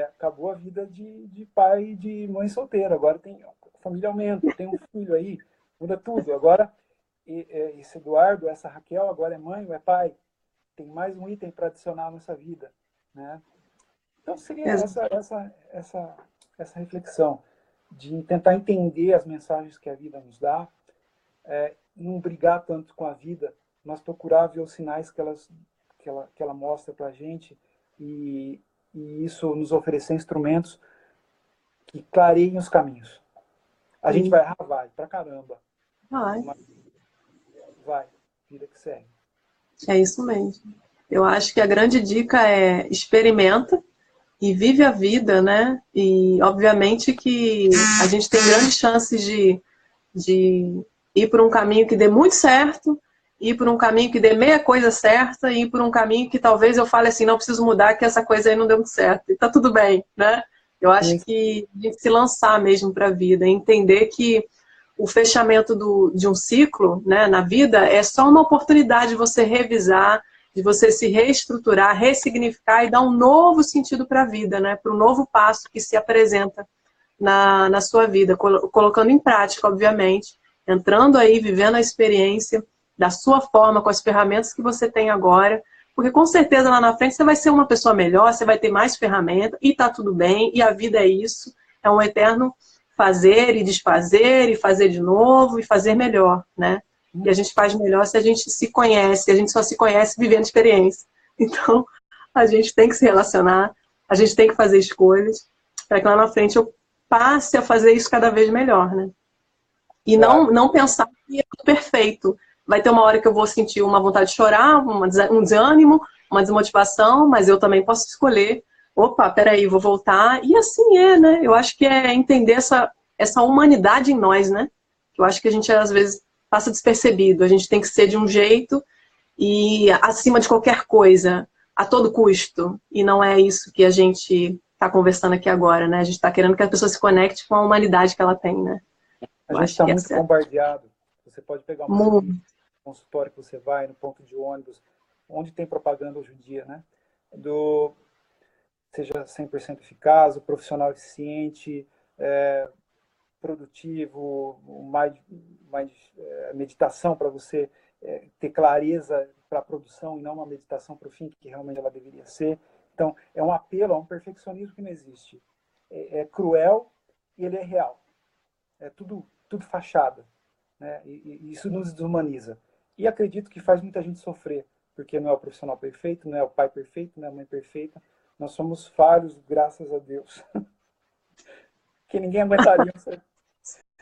Acabou a vida de pai e de mãe solteira, agora tem família aumenta, eu tenho um filho aí, muda tudo. Agora, esse Eduardo, essa Raquel, agora é mãe ou é pai. Tem mais um item para adicionar à nossa vida, né? Então, seria essa reflexão de tentar entender as mensagens que a vida nos dá, não brigar tanto com a vida, mas procurar ver os sinais que ela mostra para a gente e isso nos oferecer instrumentos que clareiem os caminhos. A gente vai errar? Vai, pra caramba. Vai, vida que segue. É isso mesmo. Eu acho que a grande dica é experimenta e vive a vida, né? E obviamente que a gente tem grandes chances de ir por um caminho que dê muito certo, ir por um caminho que dê meia coisa certa, e ir por um caminho que talvez eu fale assim, não preciso mudar, que essa coisa aí não deu muito certo. E tá tudo bem, né? Eu acho que a gente se lançar mesmo para a vida, entender que o fechamento de um ciclo, né, na vida é só uma oportunidade de você revisar, de você se reestruturar, ressignificar e dar um novo sentido para a vida, né, para o novo passo que se apresenta na sua vida, colocando em prática, obviamente, entrando aí, vivendo a experiência da sua forma, com as ferramentas que você tem agora, porque com certeza lá na frente você vai ser uma pessoa melhor, você vai ter mais ferramentas, e tá tudo bem, e a vida é isso, é um eterno fazer e desfazer, e fazer de novo, e fazer melhor, né? E a gente faz melhor se a gente se conhece, a gente só se conhece vivendo experiência. Então, a gente tem que se relacionar, a gente tem que fazer escolhas, para que lá na frente eu passe a fazer isso cada vez melhor, né? E não pensar que é tudo perfeito. Vai ter uma hora que eu vou sentir uma vontade de chorar, um desânimo, uma desmotivação, mas eu também posso escolher, opa, peraí, vou voltar. E assim é, né? Eu acho que é entender essa humanidade em nós, né? Eu acho que a gente, às vezes, passa despercebido. A gente tem que ser de um jeito e acima de qualquer coisa, a todo custo. E não é isso que a gente está conversando aqui agora, né? A gente está querendo que a pessoa se conecte com a humanidade que ela tem, né? A gente está muito bombardeado. Você pode pegar uma consultório que você vai, no ponto de ônibus, onde tem propaganda hoje em dia, né? Seja 100% eficaz, o profissional eficiente, produtivo, mais meditação para você ter clareza para a produção e não uma meditação para o fim, que realmente ela deveria ser. Então, é um apelo a um perfeccionismo que não existe. É cruel e ele é real. É tudo fachada, né? E isso nos desumaniza. E acredito que faz muita gente sofrer, porque não é o profissional perfeito, não é o pai perfeito, não é a mãe perfeita. Nós somos falhos, graças a Deus. Que ninguém aguentaria.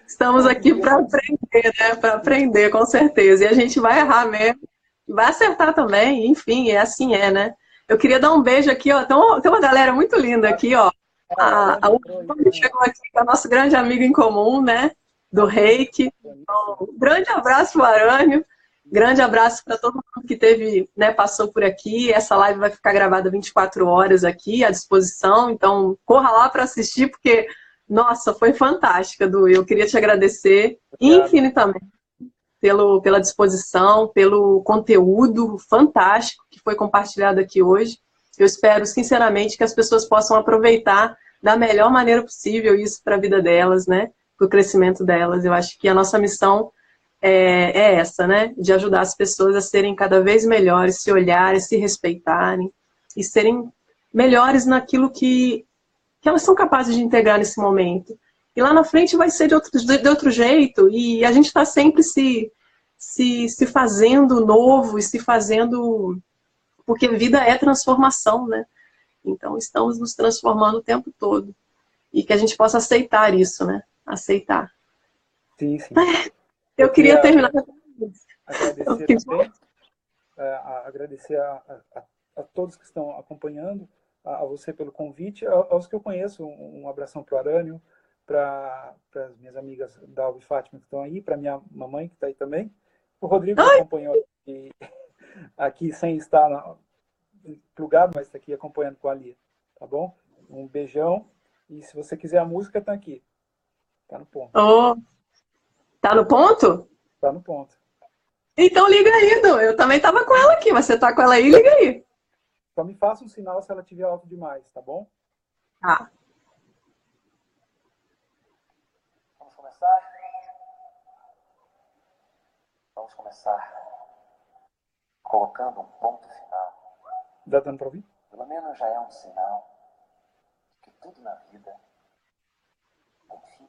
Estamos aqui para aprender, né? Para aprender, com certeza. E a gente vai errar mesmo, vai acertar também, enfim, assim é, né? Eu queria dar um beijo aqui, ó. Tem uma galera muito linda aqui, ó. A Uri chegou aqui, que é o nosso grande amigo em comum, né? Do Reiki. Então, grande abraço para o Arânio. Grande abraço para todo mundo que teve, né, passou por aqui. Essa live vai ficar gravada 24 horas aqui à disposição. Então, corra lá para assistir, porque, nossa, foi fantástica, Du. Eu queria te agradecer infinitamente pela disposição, pelo conteúdo fantástico que foi compartilhado aqui hoje. Eu espero, sinceramente, que as pessoas possam aproveitar da melhor maneira possível isso para a vida delas, né? Para o crescimento delas. Eu acho que a nossa missão é essa, né? De ajudar as pessoas a serem cada vez melhores, se olharem, se respeitarem e serem melhores naquilo que elas são capazes de integrar nesse momento. E lá na frente vai ser de outro jeito, e a gente está sempre se fazendo novo e se fazendo... Porque vida é transformação, né? Então estamos nos transformando o tempo todo. E que a gente possa aceitar isso, né? Aceitar. Sim, sim. Eu queria terminar... Agradecer a todos que estão acompanhando, a você pelo convite, aos que eu conheço, um abração para o Arânio, para as minhas amigas Dalva e Fátima que estão aí, para minha mamãe que está aí também, o Rodrigo que acompanhou aqui sem estar plugado, mas está aqui acompanhando com a Lia, tá bom? Um beijão, e se você quiser a música, está aqui, tá no ponto. Oh, tá no ponto? Tá no ponto. Então liga aí, Du. Eu também estava com ela aqui, mas você tá com ela aí, liga aí. Só me faça um sinal se ela estiver alto demais, tá bom? Tá. Vamos começar? Vamos começar colocando um ponto final. Dá dando para ouvir? Pelo menos já é um sinal de que tudo na vida tem fim.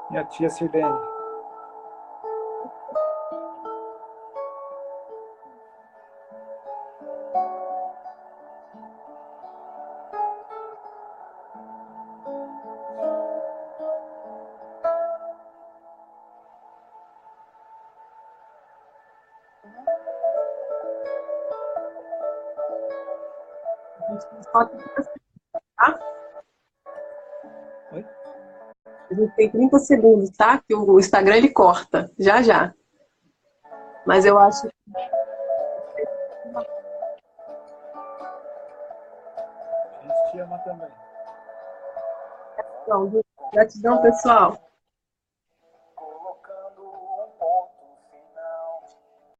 Minha tia Sirlene. Tá? Oi? A gente tem 30 segundos, tá? Que o Instagram ele corta, já já. Mas eu acho te ama também. Gratidão, pessoal.